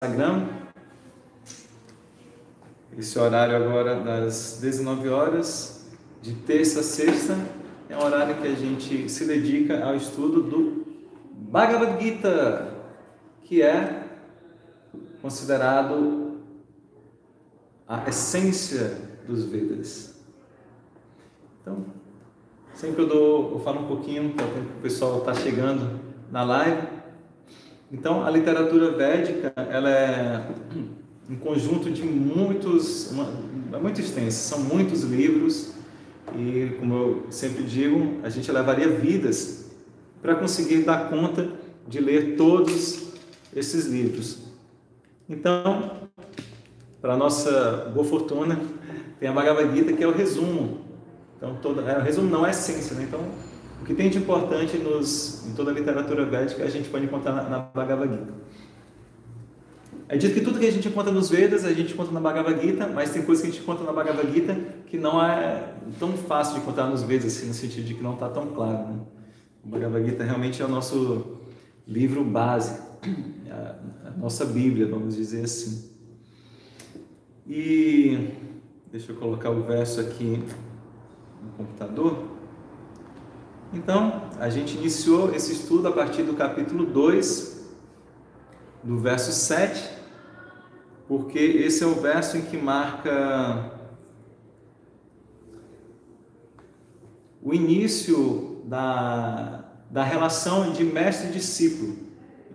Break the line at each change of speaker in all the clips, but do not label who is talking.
Instagram. Esse horário agora das 19 horas, de terça a sexta, é um horário que a gente se dedica ao estudo do Bhagavad Gita, que é considerado a essência dos Vedas. Então, sempre eu falo um pouquinho, para o pessoal está chegando na live. Então, a literatura védica, ela é um conjunto de muitos, é muito extensa, são muitos livros e, como eu sempre digo, a gente levaria vidas para conseguir dar conta de ler todos esses livros. Então, para nossa boa fortuna, tem a Bhagavad Gita, que é o resumo. Então, o resumo não é essência, né? Então, o que tem de importante em toda a literatura védica, a gente pode encontrar na Bhagavad Gita. É dito que tudo que a gente encontra nos Vedas, a gente encontra na Bhagavad Gita, mas tem coisas que a gente encontra na Bhagavad Gita que não é tão fácil de encontrar nos Vedas, assim, no sentido de que não está tão claro, né? O Bhagavad Gita realmente é o nosso livro base, a nossa Bíblia, vamos dizer assim. E deixa eu colocar o verso aqui no computador. Então, a gente iniciou esse estudo a partir do capítulo 2, do verso 7, porque esse é o verso em que marca o início da relação de mestre e discípulo.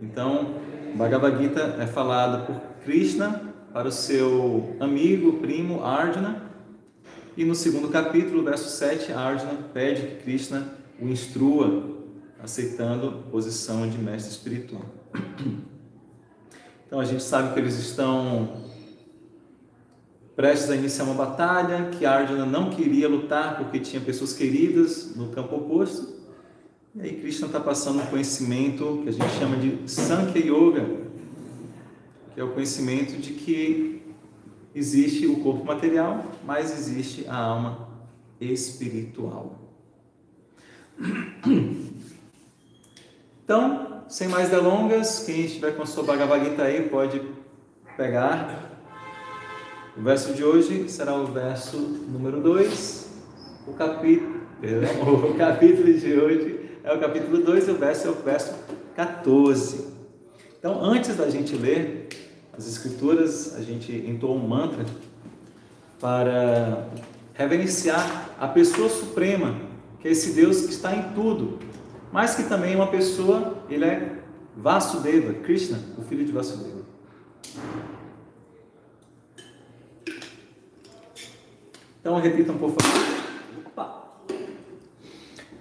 Então, Bhagavad Gita é falado por Krishna para o seu amigo, primo Arjuna, e no segundo capítulo, verso 7, Arjuna pede que Krishna o instrua, aceitando posição de mestre espiritual. Então a gente sabe que eles estão prestes a iniciar uma batalha, que Arjuna não queria lutar porque tinha pessoas queridas no campo oposto. E aí Krishna está passando um conhecimento que a gente chama de Sankhya Yoga, que é o conhecimento de que existe o corpo material, mas existe a alma espiritual. Então, sem mais delongas, quem estiver com a sua Bhagavad Gita aí pode pegar. O verso de hoje será o verso número 2. O capítulo de hoje é o capítulo 2 e o verso é o verso 14. Então, antes da gente ler as escrituras, a gente entoa um mantra para reverenciar a pessoa suprema, que é esse Deus que está em tudo, mas que também é uma pessoa, ele é Vasudeva, Krishna, o filho de Vasudeva. Então repitam, por favor. Opa.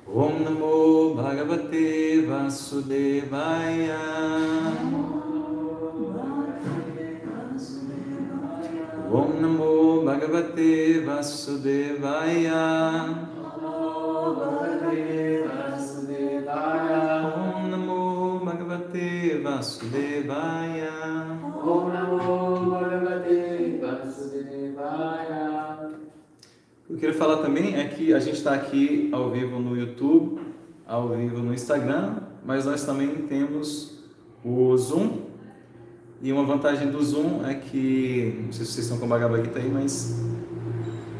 Om Namo Bhagavate Vasudevaya. Om Namo Bhagavate Vasudevaya. Om Namo Bhagavate Vasudevaya.
Om Namo Bhagavate Vasudevaya.
O que eu queria falar também é que a gente está aqui ao vivo no YouTube, ao vivo no Instagram, mas nós também temos o Zoom. E uma vantagem do Zoom é que, não sei se vocês estão com o Bhagavad Gita aí, mas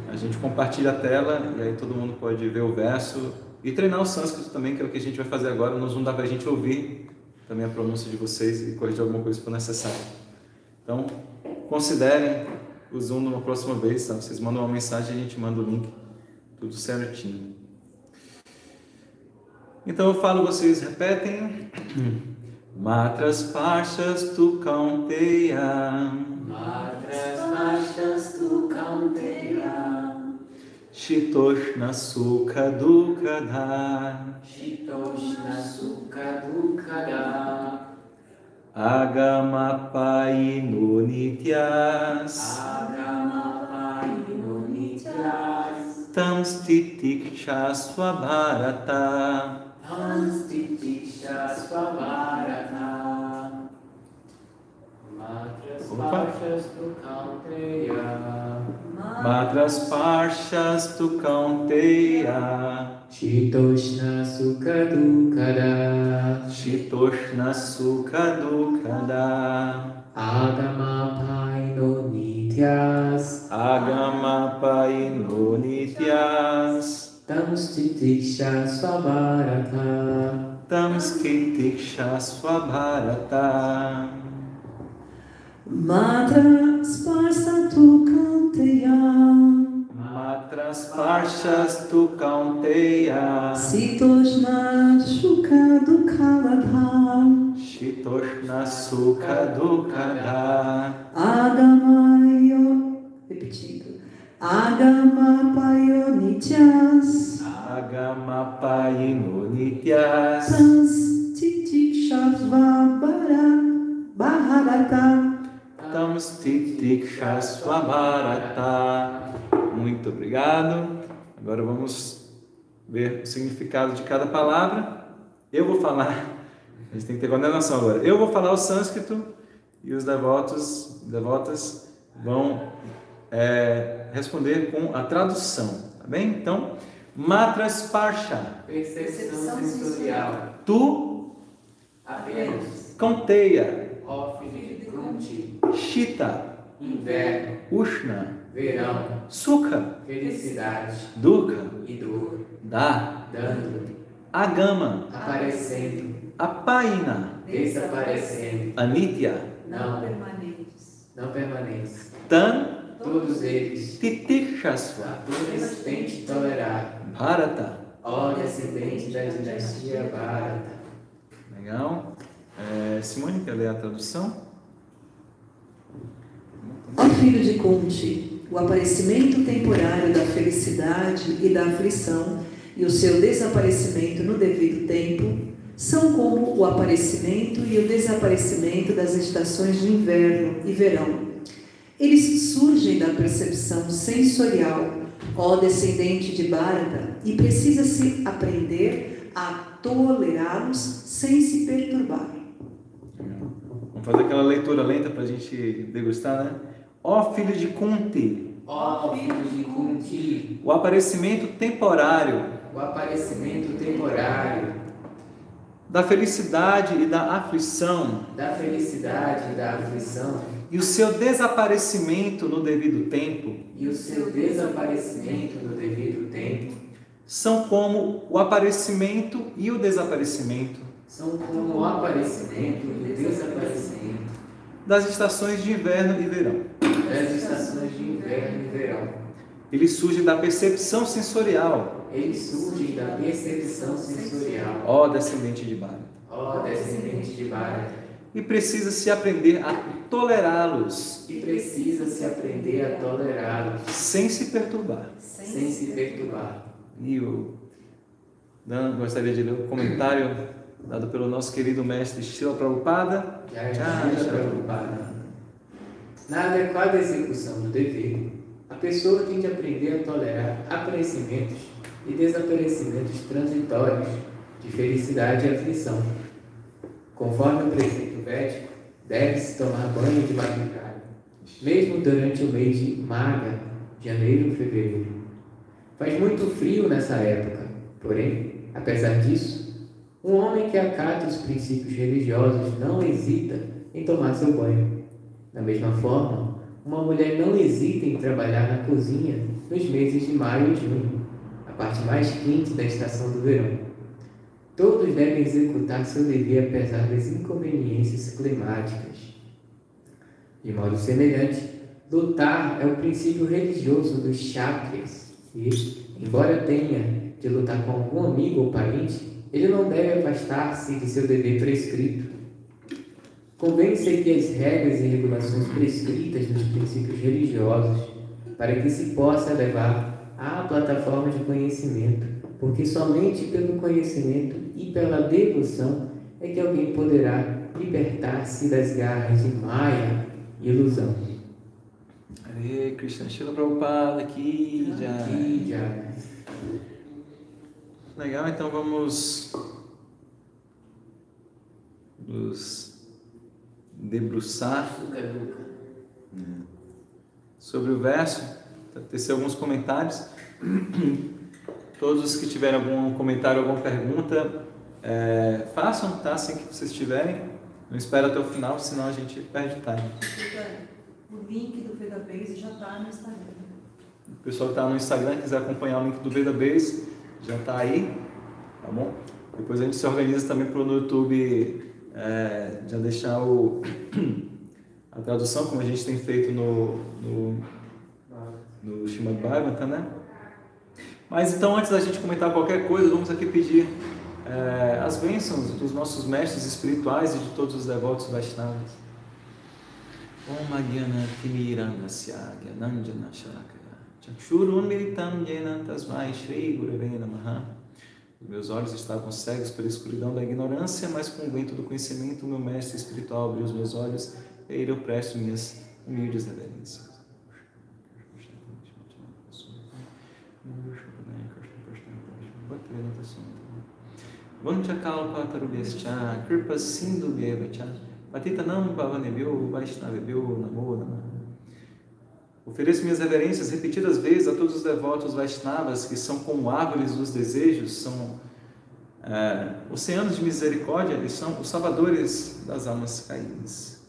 a gente compartilha a tela e aí todo mundo pode ver o verso e treinar o sânscrito também, que é o que a gente vai fazer agora. No Zoom dá para a gente ouvir também a pronúncia de vocês e corrigir alguma coisa se for necessário. Então, considerem o Zoom numa próxima vez, tá? Vocês mandam uma mensagem e a gente manda o link, tudo certinho. Então eu falo, vocês repetem. Matras Parshas Tu Kaunteya.
Matras Parshas Tu Kaunteya.
Shitoshna Sukha Dukkha.
Shitoshna Sukha Dukkha.
Agamapaino Nityas.
Agamapaino Nityas.
Tam Stitiksha Swabharata.
Tam Stitiksha Swabharata. Matras Parshas Tu Kaunteya.
Matras Parshas Tu Kaunteya.
Shitoshna Sukha Dukkha.
Shitoshna Sukha Dukkha.
Agamapaino Nityas
Agamapaino Nityas
Tamstitiksha Svabharata
Tamskitiksha Swabharata
Matra Sparsatu Kanteya
Matras Parshas Tu Kaunteya
Sitoshna Shuka Dukhaladha
Shitoshna Sukha Dukkha
Agamayo, repetindo, Agamapayo Nityas
Agamapaino Nityas
Bharata
Tamstitiksha Swabharata. Muito obrigado. Agora vamos ver o significado de cada palavra. Eu vou falar, a gente tem que ter coordenação agora. Eu vou falar o sânscrito e os devotas vão responder com a tradução, tá bem? Então, Matras Parsha,
Percepção sensorial.
Tu
Apenas.
Kaunteya,
Ó filho de Kunti.
Shita,
Inverno.
Ushna,
Verão.
Sukha,
Felicidade.
Dukkha,
E dor.
Da,
Dando.
Agama,
Aparecendo.
Apaina,
Desaparecendo.
Anitya,
Não.
permanentes.
Não permanece.
Tan,
Todos eles.
Titikshasva,
A persistente e tolerável.
Bharata.
Ó descendente da dinastia Bharata.
Legal. Simone, quer ler a tradução?
Ó filho de Kunti, o aparecimento temporário da felicidade e da aflição e o seu desaparecimento no devido tempo são como o aparecimento e o desaparecimento das estações de inverno e verão. Eles surgem da percepção sensorial, ó descendente de Bharata, e precisa-se aprender a tolerá-los sem se perturbar.
Vamos fazer aquela leitura lenta para a gente degustar, né? Ó filho de Kunti,
Ó filho de Kunti.
o aparecimento temporário
O aparecimento temporário
da felicidade e da aflição
da felicidade e da aflição
e o seu desaparecimento no devido tempo
e o seu desaparecimento no devido tempo
são como o aparecimento e o desaparecimento
são como o aparecimento e o desaparecimento
das estações de inverno e verão.
das estações de inverno e verão.
Ele surge da percepção sensorial,
Eles surgem da percepção sensorial,
ó descendente de Bharata,
ó descendente de Bharata,
e precisa se aprender a tolerá-los
e precisa se aprender a tolerá-los
sem se perturbar.
sem se perturbar.
E o Dan gostaria de ler o comentário dado pelo nosso querido mestre Srila Prabhupada.
Na adequada execução do dever, a pessoa tem de aprender a tolerar aparecimentos e desaparecimentos transitórios de felicidade e aflição. Conforme o preceito védico, deve-se tomar banho de madrugada, mesmo durante o mês de Maga, janeiro e fevereiro. Faz muito frio nessa época, porém, apesar disso, um homem que acata os princípios religiosos não hesita em tomar seu banho. Da mesma forma, uma mulher não hesita em trabalhar na cozinha nos meses de maio e junho, a parte mais quente da estação do verão. Todos devem executar seu dever apesar das inconveniências climáticas. De modo semelhante, lutar é o princípio religioso dos Kshatriyas e, embora tenha de lutar com algum amigo ou parente, ele não deve afastar-se de seu dever prescrito. Convém seguir as regras e regulações prescritas nos princípios religiosos para que se possa levar à plataforma de conhecimento, porque somente pelo conhecimento e pela devoção é que alguém poderá libertar-se das garras de Maya e ilusão.
Hare Krishna, Srila Prabhupada aqui já. Legal, então vamos nos debruçar sobre o verso, tecer alguns comentários. Todos os que tiverem algum comentário, alguma pergunta, façam, tá? Assim que vocês tiverem. Não espera até o final, senão a gente perde time.
O link do VedaBase já está no Instagram.
O pessoal que está no Instagram, quiser acompanhar o link do VedaBase, já está aí, tá bom? Depois a gente se organiza também para no YouTube já deixar a tradução, como a gente tem feito no Srimad Bhagavatam, né? Mas então, antes da gente comentar qualquer coisa, vamos aqui pedir as bênçãos dos nossos mestres espirituais e de todos os devotos Vaishnavas. Om Agyana Timirandasya Gyananjana Shalakaya Chakshurunmiritam Yena Tasmai Shri Gurave Namaha. Os meus olhos estavam cegos pela escuridão da ignorância, mas com o vento do conhecimento, o meu mestre espiritual abriu os meus olhos e a ele eu presto minhas humildes reverências. Vanchakalpatarubhyascha Kripa Sindhubhyevacha Patitanam Pavanebhyo Vaishnavebhyo Namo Namaha. Ofereço minhas reverências repetidas vezes a todos os devotos Vaishnavas que são como árvores dos desejos, são oceanos de misericórdia e são os salvadores das almas caídas.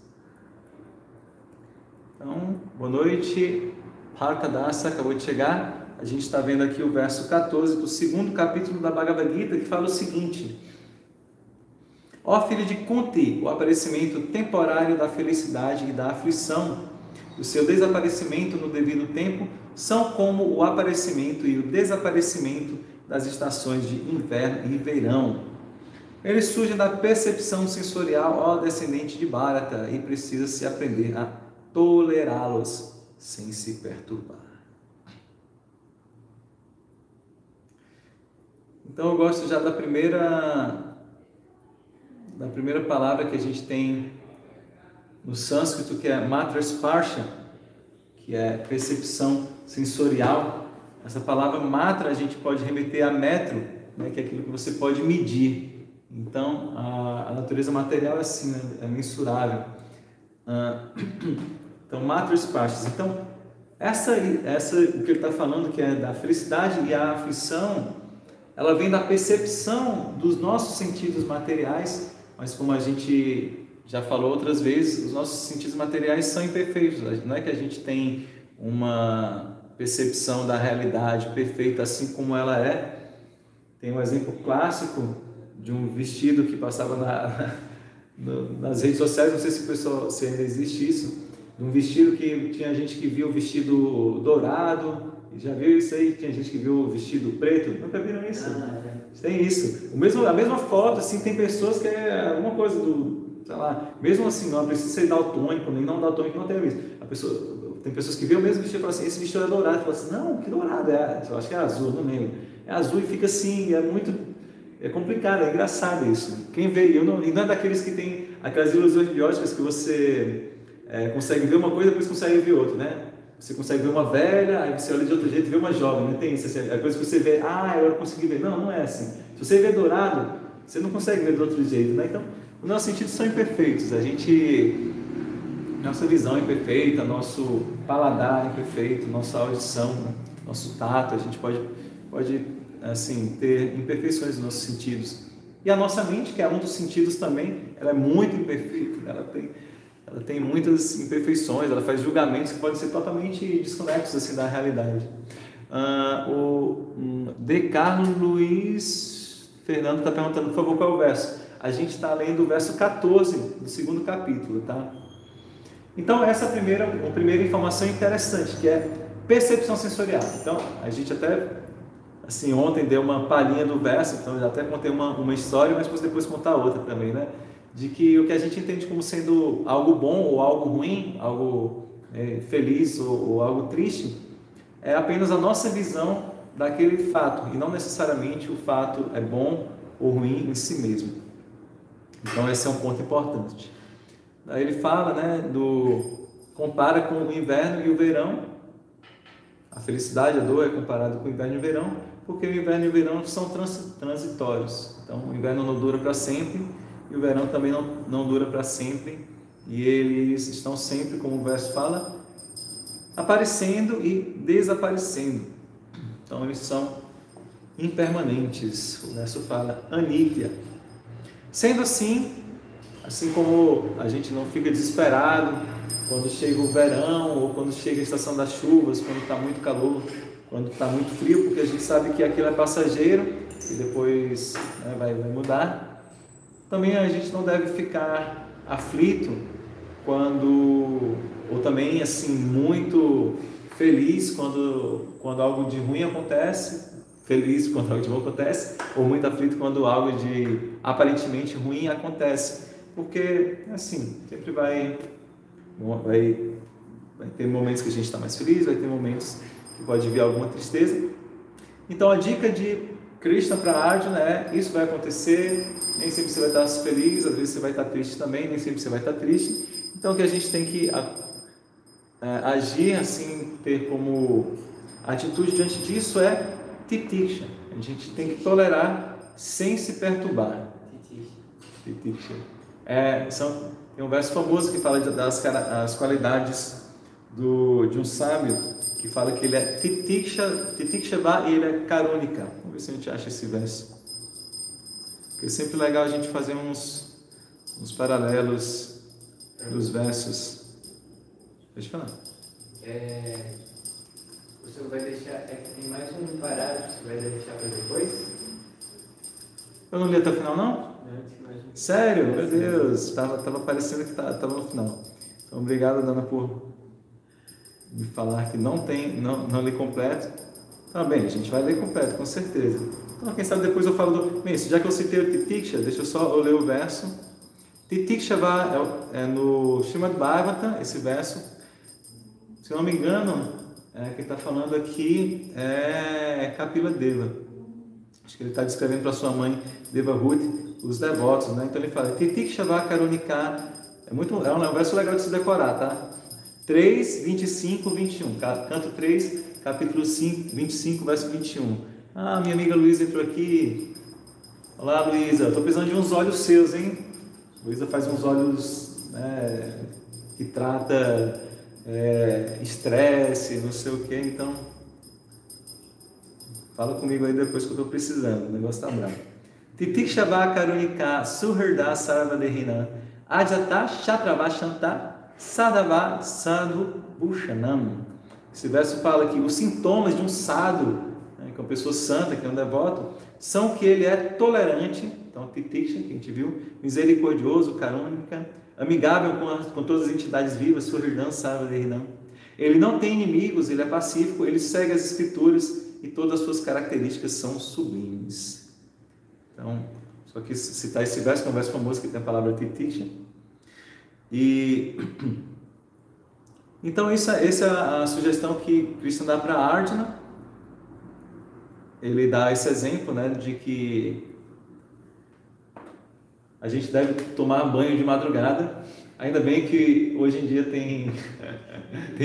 Então, boa noite. Harkadasa acabou de chegar. A gente está vendo aqui o verso 14 do segundo capítulo da Bhagavad Gita, que fala o seguinte: ó filho de Kunti, o aparecimento temporário da felicidade e da aflição, o seu desaparecimento no devido tempo, são como o aparecimento e o desaparecimento das estações de inverno e verão. Eles surgem da percepção sensorial, ó descendente de Bharata, e precisa-se aprender a tolerá-los sem se perturbar. Então eu gosto já da primeira palavra que a gente tem no sânscrito, que é matra sparsha, que é percepção sensorial. Essa palavra matra a gente pode remeter a metro, né, que é aquilo que você pode medir. Então a natureza material é assim, né, é mensurável. Então matra sparsha. Então essa o que ele está falando, que é da felicidade e a aflição, ela vem da percepção dos nossos sentidos materiais, mas como a gente já falou outras vezes, os nossos sentidos materiais são imperfeitos. Não é que a gente tem uma percepção da realidade perfeita assim como ela é. Tem um exemplo clássico de um vestido que passava nas redes sociais, não sei se ainda existe isso, de um vestido que tinha gente que viu o vestido dourado. Já viu isso aí? Tinha gente que viu o vestido preto? Nunca viram isso? Tem isso. A mesma foto, assim, tem pessoas que é alguma coisa sei lá, mesmo assim, não precisa ser daltônico, nem não daltônico, não tem a mesma. Tem pessoas que vê o mesmo vestido e falam assim, esse vestido é dourado. Fala assim, não, que dourado eu acho que é azul, não lembro. É azul e fica assim, é complicado, é engraçado isso. Quem vê, e não é daqueles que tem aquelas ilusões bióticas que você consegue ver uma coisa e depois consegue ver outra, né? Você consegue ver uma velha, aí você olha de outro jeito e vê uma jovem, não tem isso, assim, a coisa que você vê, agora eu consegui ver, não é assim. Se você vê dourado, você não consegue ver do outro jeito, né? Então, os nossos sentidos são imperfeitos, nossa visão é imperfeita, nosso paladar é imperfeito, nossa audição, nosso tato, a gente pode assim, ter imperfeições nos nossos sentidos. E a nossa mente, que é um dos sentidos também, ela é muito imperfeita, ela tem muitas imperfeições, ela faz julgamentos que podem ser totalmente desconexos assim, da realidade. O De Carlos Luiz Fernando está perguntando, por favor, qual é o verso? A gente está lendo o verso 14 do segundo capítulo, tá? Então, essa é a primeira informação interessante, que é percepção sensorial. Então, a gente até, assim, ontem deu uma palhinha do verso, então eu já até contei uma história, mas depois contar outra também, né? De que o que a gente entende como sendo algo bom ou algo ruim, algo feliz ou algo triste, é apenas a nossa visão daquele fato, e não necessariamente o fato é bom ou ruim em si mesmo. Então esse é um ponto importante. Daí ele fala, né, compara com o inverno e o verão. A felicidade, a dor é comparada com o inverno e o verão, porque o inverno e o verão são transitórios. Então o inverno não dura para sempre, e o verão também não dura para sempre, e eles estão sempre, como o verso fala, aparecendo e desaparecendo. Então eles são impermanentes. O verso fala anítya. Sendo assim, Assim como a gente não fica desesperado quando chega o verão ou quando chega a estação das chuvas, quando está muito calor, quando está muito frio, porque a gente sabe que aquilo é passageiro e depois, né, vai mudar. Também a gente não deve ficar aflito ou também assim muito feliz quando algo de ruim acontece, feliz quando algo de bom acontece, ou muito aflito quando algo de aparentemente ruim acontece, porque assim, sempre vai ter momentos que a gente está mais feliz, vai ter momentos que pode vir alguma tristeza. Então a dica de Krishna para Arjuna é: isso vai acontecer, nem sempre você vai estar feliz, às vezes você vai estar triste também, nem sempre você vai estar triste. Então o que a gente tem que agir assim, ter como atitude diante disso é titiksha. A gente tem que tolerar sem se perturbar. Titiksha. Tem um verso famoso que fala das qualidades de um sábio, que fala que ele é titikshava e ele é karunika. Vamos ver se a gente acha esse verso. Porque é sempre legal a gente fazer uns paralelos dos versos. Deixa eu falar.
O senhor vai deixar... tem mais um parágrafo que você vai deixar para depois?
Eu não li até o final, não?
Não, tem mais um.
Sério? Meu Deus! Tava parecendo que estava no final. Então, obrigado, Dana, por me falar que não li completo. Tá bem, a gente vai ler completo, com certeza. Então, quem sabe depois eu falo bem, já que eu citei o Titiksha, deixa eu só ler o verso. Titikshava é no Srimad Bhagavatam, esse verso. Se eu não me engano, quem está falando aqui é Kapila Deva. Acho que ele está descrevendo para sua mãe, Devahuti, os devotos, né? Então ele fala, Titikshava Karunika, é um verso legal de se decorar, tá? 3, 25, 21, canto 3, capítulo 5, 25, verso 21. Ah, minha amiga Luísa entrou aqui. Olá, Luísa, estou precisando de uns olhos seus, hein? Luísa faz uns olhos, né, que trata estresse, não sei o que, então fala comigo aí depois que eu estou precisando, o negócio está bravo. Titikshava Karunika Suhrda Sarvadehina Ajata Shatrava Shanta Sadhava Sadhu Bhushanam. Esse verso fala que os sintomas de um sadhu, né, que é uma pessoa santa, que é um devoto, são que ele é tolerante, então Titiksha, que a gente viu, misericordioso, karunika, amigável com todas as entidades vivas, Suhridam Sarvadehina. Ele não tem inimigos, ele é pacífico, ele segue as escrituras e todas as suas características são sublimes. Então, só que citar esse verso, que é um verso famoso que tem a palavra Titiksha. Então essa é a sugestão que Krishna dá para Arjuna. Ele dá esse exemplo, né, de que a gente deve tomar banho de madrugada. Ainda bem que hoje em dia tem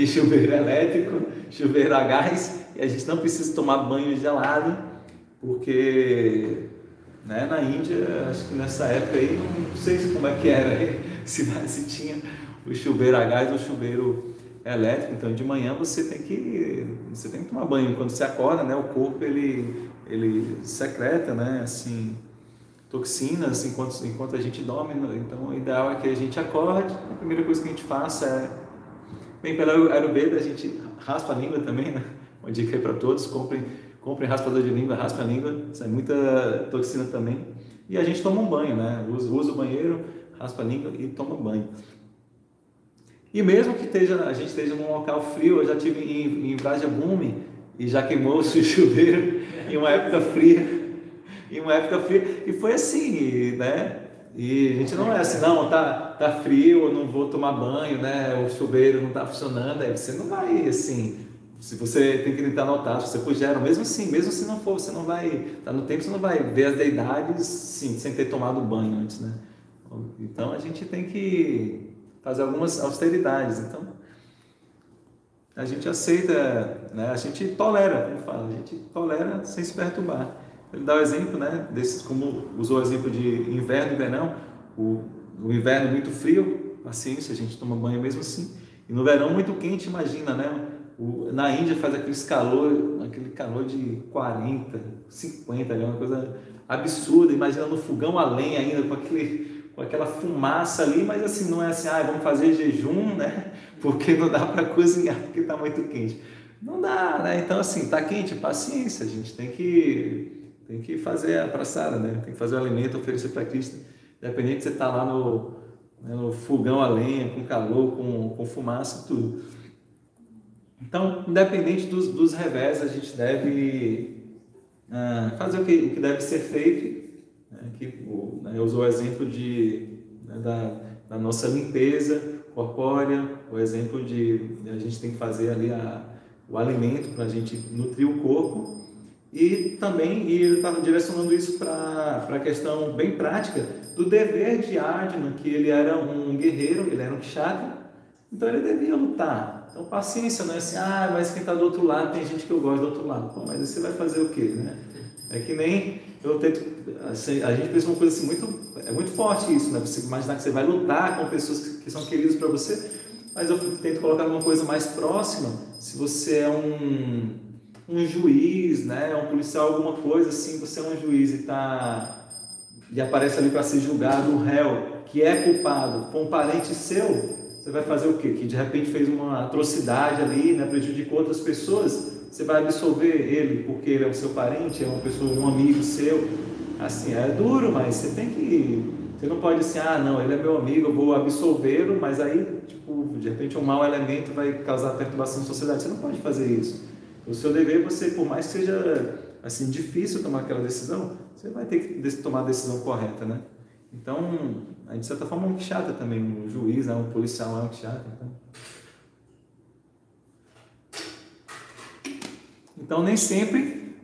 chuveiro elétrico, chuveiro a gás, e a gente não precisa tomar banho gelado, porque, né, na Índia, acho que nessa época aí, não sei como é que era, se tinha o chuveiro a gás ou o chuveiro elétrico. Então de manhã você tem que tomar banho. Quando você acorda, né, o corpo ele secreta, né, assim, toxinas enquanto a gente dorme. Então o ideal é que a gente acorde, a primeira coisa que a gente faça pela Ayurveda a gente raspa a língua também, né? Uma dica aí para todos: comprem raspador de língua, raspa a língua, sai muita toxina também. E a gente toma um banho, né? Usa o banheiro, raspa a língua e toma banho. E mesmo que a gente esteja num local frio, eu já estive em Vrajabhumi e já queimou o chuveiro em uma época fria. E foi assim, né? E a gente não é assim, não, tá frio, eu não vou tomar banho, né? O chuveiro não está funcionando, aí você não vai assim. Se você tem que tentar notar, se você puder, mesmo se não for, você não vai, tá no tempo, você não vai ver as deidades, sim, sem ter tomado banho antes, né? Então a gente tem que fazer algumas austeridades. Então a gente aceita, né? A gente tolera, como fala, a gente tolera sem se perturbar. Ele dá o exemplo, né, desses, como usou o exemplo de inverno e verão. O inverno muito frio, paciência, a gente toma banho mesmo assim. E no verão muito quente, imagina, né? Na Índia faz aquele calor de 40, 50, é uma coisa absurda. Imagina no fogão a lenha ainda, com com aquela fumaça ali, mas assim, não é assim, vamos fazer jejum, né? Porque não dá para cozinhar, porque está muito quente. Não dá, né? Então assim, está quente, paciência, a gente tem que fazer a praçada, né? Tem que fazer o alimento, oferecer para Cristo, independente de você estar lá no fogão a lenha, com calor, com fumaça, tudo. Então, independente dos revés, a gente deve fazer o que deve ser feito. Eu uso o exemplo da nossa limpeza corpórea, o exemplo de a gente tem que fazer ali o alimento para a gente nutrir o corpo, e também ele estava direcionando isso para a questão bem prática do dever de Arjuna, que ele era um guerreiro, ele era um kshatriya, então ele devia lutar. Então paciência, não é assim, mas quem está do outro lado, tem gente que eu gosto do outro lado. Pô, mas você vai fazer o quê, né? É que nem eu tento, assim, a gente pensa uma coisa assim, é muito forte isso, né? Você imaginar que você vai lutar com pessoas que são queridas para você, mas eu tento colocar uma coisa mais próxima. Se você é um juiz, né? Um policial, alguma coisa assim, você é um juiz e aparece ali para ser julgado o réu que é culpado com um parente seu, você vai fazer o quê? Que de repente fez uma atrocidade ali, né? Prejudicou outras pessoas. Você vai absolver ele porque ele é o seu parente, é uma pessoa, um amigo seu. Assim, é duro, mas você não pode assim, não, ele é meu amigo, eu vou absolvê-lo, mas aí, de repente um mau elemento vai causar perturbação na sociedade. Você não pode fazer isso. O seu dever, por mais que seja assim, difícil tomar aquela decisão, você vai ter que tomar a decisão correta, né? Então, a gente de certa forma é um kshatriya também, um juiz, um policial é um kshatriya. Então nem sempre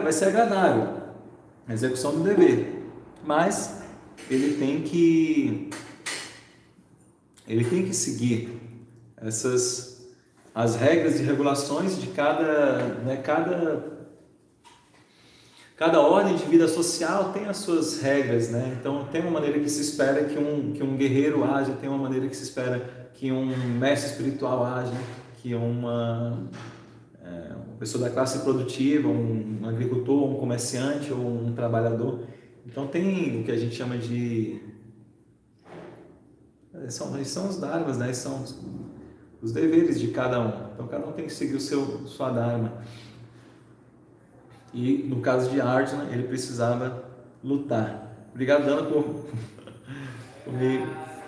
vai ser agradável a execução do dever, mas ele tem que seguir as regras e regulações de cada ordem de vida social tem as suas regras, né? Então tem uma maneira que se espera que um guerreiro haja, tem uma maneira que se espera que um mestre espiritual haja, que uma pessoa da classe produtiva, um agricultor, um comerciante ou um trabalhador. Então tem o que a gente chama de... São os dharmas, né? São os deveres de cada um. Então cada um tem que seguir sua dharma. E no caso de Arjuna, ele precisava lutar. Obrigado, Dana, por me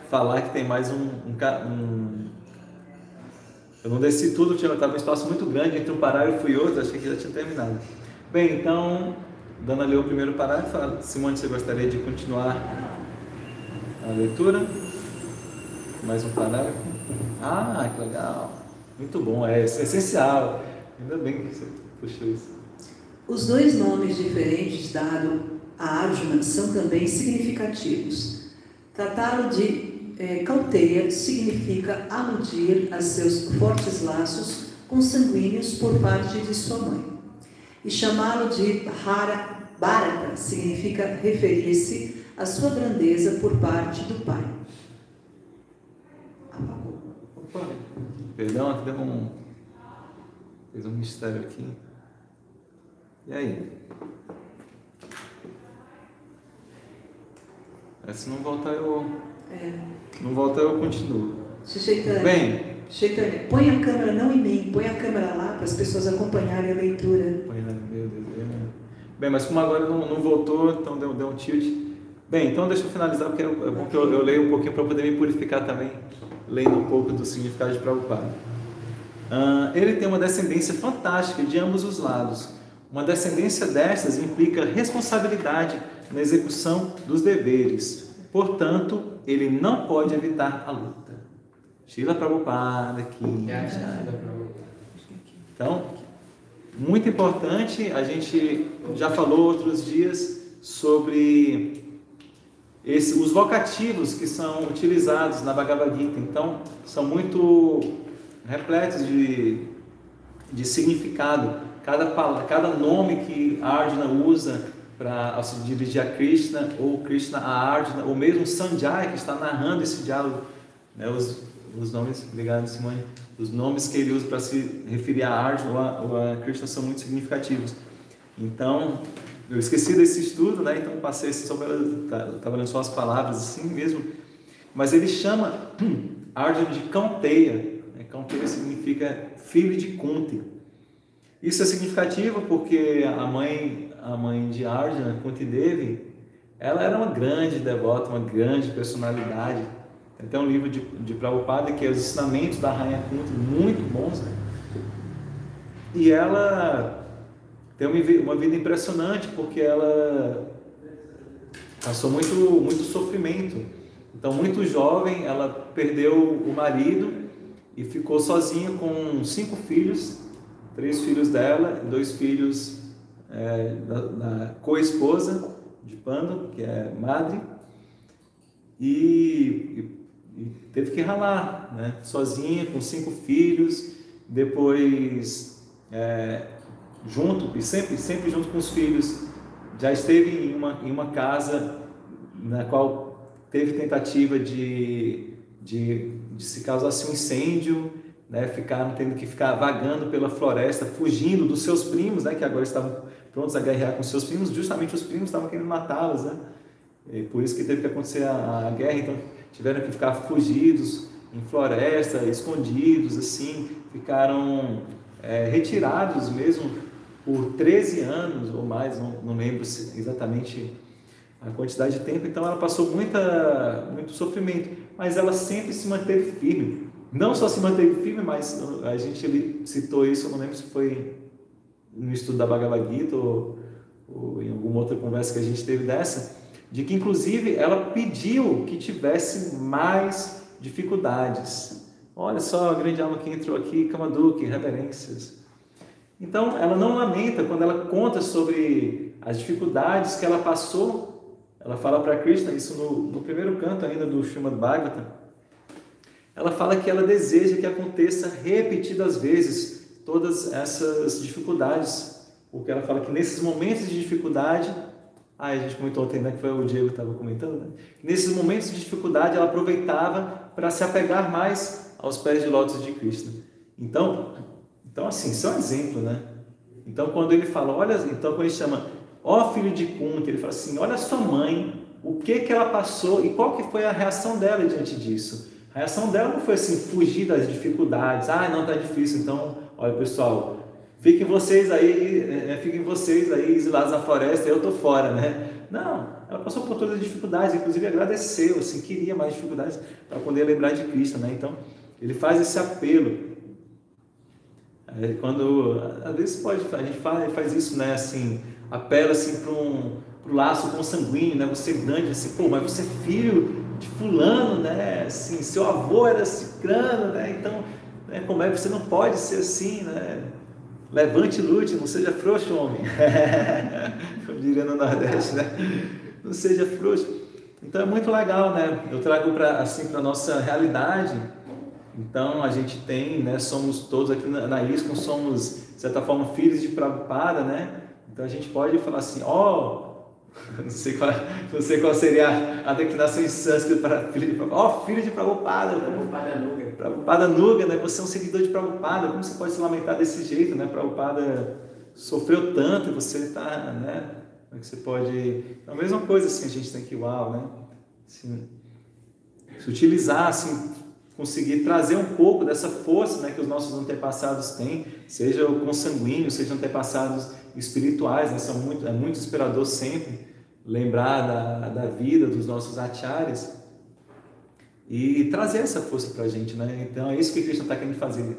falar que tem mais Eu não desci tudo, estava um espaço muito grande entre um parágrafo e outro, achei que já tinha terminado. Bem, então, Dana leu o primeiro parágrafo. Simone, você gostaria de continuar a leitura? Mais um parágrafo? Que legal! Muito bom, é essencial. Ainda bem que você puxou isso.
Os dois nomes diferentes dados a Arjuna são também significativos. Tratá-lo de Kauteya significa aludir a seus fortes laços consanguíneos por parte de sua mãe. E chamá-lo de Bharata significa referir-se à sua grandeza por parte do pai.
Opa, perdão, aqui fez um mistério aqui. E aí? Se não voltar eu continuo.
Bem, Chaitanya, põe a câmera não em mim, põe a câmera lá para as pessoas acompanharem a leitura.
Meu Deus. Bem, mas como agora não voltou, então deu um tilt. Bem, então deixa eu finalizar, porque é bom que eu leio um pouquinho para poder me purificar também, lendo um pouco do significado de Prabhupada. Ele tem uma descendência fantástica de ambos os lados. Uma descendência dessas implica responsabilidade na execução dos deveres. Portanto, ele não pode evitar a luta. Srila Prabhupada aqui. Então, muito importante, a gente já falou outros dias sobre os vocativos que são utilizados na Bhagavad Gita. Então, são muito repletos de significado. Cada nome que Arjuna usa para se dirigir a Krishna, ou Krishna a Arjuna, ou mesmo Sanjaya, que está narrando esse diálogo, né? Os nomes, obrigado, Simone, os nomes que ele usa para se referir a Arjuna ou a Krishna são muito significativos. Então, Eu esqueci desse estudo, né? Então passei sobre ela, estava lendo só as palavras assim mesmo. Mas ele chama Arjuna de Kaunteya. Kaunteya significa filho de Kunti. Isso é significativo porque a mãe de Arjuna, Kunti Devi, ela era uma grande devota, uma grande personalidade. Tem até um livro de Prabhupada que é os ensinamentos da Rainha Kunti, muito bons, né? E ela tem uma vida impressionante porque ela passou muito sofrimento. Então, muito jovem, ela perdeu o marido e ficou sozinha com 5 filhos, 3 filhos dela e 2 filhos da co-esposa de Pandu, que é Madre, e teve que ralar, né? Sozinha, com 5 filhos, depois junto, e sempre junto com os filhos. Já esteve em uma casa na qual teve tentativa de se causasse um incêndio, né? Ficaram tendo que ficar vagando pela floresta, fugindo dos seus primos, né? Que agora estavam prontos a guerrear com seus primos. Justamente os primos estavam querendo matá-los, né? E por isso que teve que acontecer a guerra. Então tiveram que ficar fugidos em floresta, escondidos, assim, ficaram retirados mesmo por 13 anos ou mais, não lembro exatamente a quantidade de tempo. Então ela passou muito sofrimento, mas ela sempre se manteve firme. Não só se manteve firme, mas a gente citou isso, eu não lembro se foi no estudo da Bhagavad Gita ou em alguma outra conversa que a gente teve dessa, de que inclusive ela pediu que tivesse mais dificuldades. Olha só a grande alma que entrou aqui, Kamaduki, reverências. Então ela não lamenta quando ela conta sobre as dificuldades que ela passou. Ela fala para Krishna, isso no primeiro canto ainda do Srimad Bhagavatam, ela fala que ela deseja que aconteça repetidas vezes todas essas dificuldades, porque ela fala que nesses momentos de dificuldade, a gente comentou ontem, né, que foi o Diego que estava comentando, né? Nesses momentos de dificuldade ela aproveitava para se apegar mais aos pés de lótus de Krishna. Então assim, isso é um exemplo, né? Então quando ele fala, quando ele chama, ó filho de Kunti, ele fala assim, olha sua mãe, o que ela passou e qual que foi a reação dela diante disso. A reação dela não foi assim, fugir das dificuldades, não está difícil, então, olha pessoal, fiquem vocês aí exilados na floresta, eu estou fora, né? Não, ela passou por todas as dificuldades, inclusive agradeceu, assim, queria mais dificuldades para poder lembrar de Cristo, né? Então, ele faz esse apelo. Quando, às vezes a gente faz isso, né? Assim, apela assim para o laço consanguíneo, né? Você grande, assim, pô, mas você é filho de fulano, né? Assim, seu avô era ciclano, né? Então, né, como é que você não pode ser assim, né? Levante e lute, não seja frouxo, homem. Como diria no Nordeste, né? Não seja frouxo. Então é muito legal, né? Eu trago para a nossa realidade. Então a gente tem, né? Somos todos aqui na ISKCON, somos, de certa forma, filhos de Prabhupada, né? Então a gente pode falar assim, não sei qual seria a declinação em sânscrito para filho de Prabhupada. Filho de Prabhupada. Prabhupada Nuga, né? Você é um seguidor de Prabhupada. Como você pode se lamentar desse jeito, né? Prabhupada sofreu tanto e você está, né? Como é que você pode... A mesma coisa, assim, a gente tem que, né? Assim, se utilizar, assim, conseguir trazer um pouco dessa força, né? Que os nossos antepassados têm, seja o consanguíneo, seja antepassados espirituais, né? É muito inspirador sempre lembrar da vida dos nossos acharyas e trazer essa força para a gente, né? Então é isso que Krishna está querendo fazer. Ele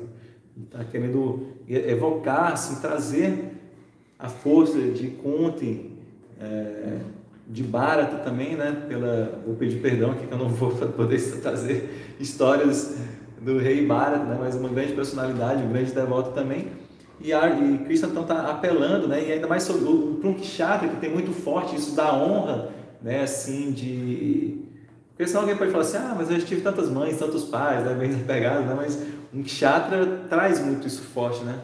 está querendo evocar, assim, trazer a força de Kunti, de Bharata também, né? Vou pedir perdão aqui que eu não vou poder trazer histórias do rei Bharata, né? Mas uma grande personalidade, um grande devoto também. E Krishna então está apelando, né? E ainda mais sobre para um kshatriya que tem muito forte isso da honra, né? Assim, porque senão alguém pode falar assim, mas eu já tive tantas mães, tantos pais, né? Bem desapegados, né? Mas um kshatriya traz muito isso forte, né?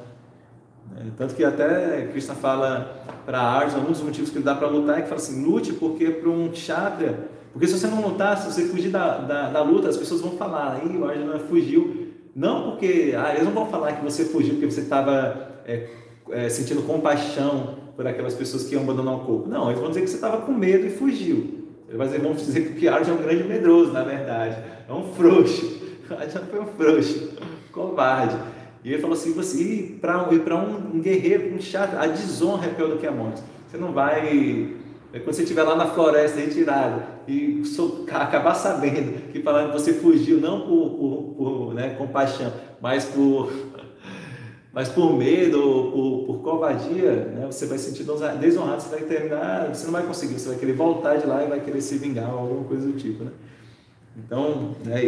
Tanto que até Krishna fala para Arjuna, um dos motivos que ele dá para lutar é que fala assim, lute porque para um kshatriya, porque se você não lutar, se você fugir da luta, as pessoas vão falar, o Arjuna fugiu. Não porque, eles não vão falar que você fugiu porque você estava sentindo compaixão por aquelas pessoas que iam abandonar o corpo. Não, eles vão dizer que você estava com medo e fugiu. Eles vão dizer que o Arjun é um grande medroso, na verdade. É um frouxo. O Arjun foi um frouxo, covarde. E ele falou assim, você ir para um guerreiro, um chato, a desonra é pior do que a morte. Você não vai... Quando você estiver lá na floresta, retirado, e acabar sabendo que falando que você fugiu, não por né, compaixão, mas por medo ou por covardia, né, você vai se sentir desonrado, você vai terminar, você não vai conseguir, você vai querer voltar de lá e vai querer se vingar ou alguma coisa do tipo, né? Então, né,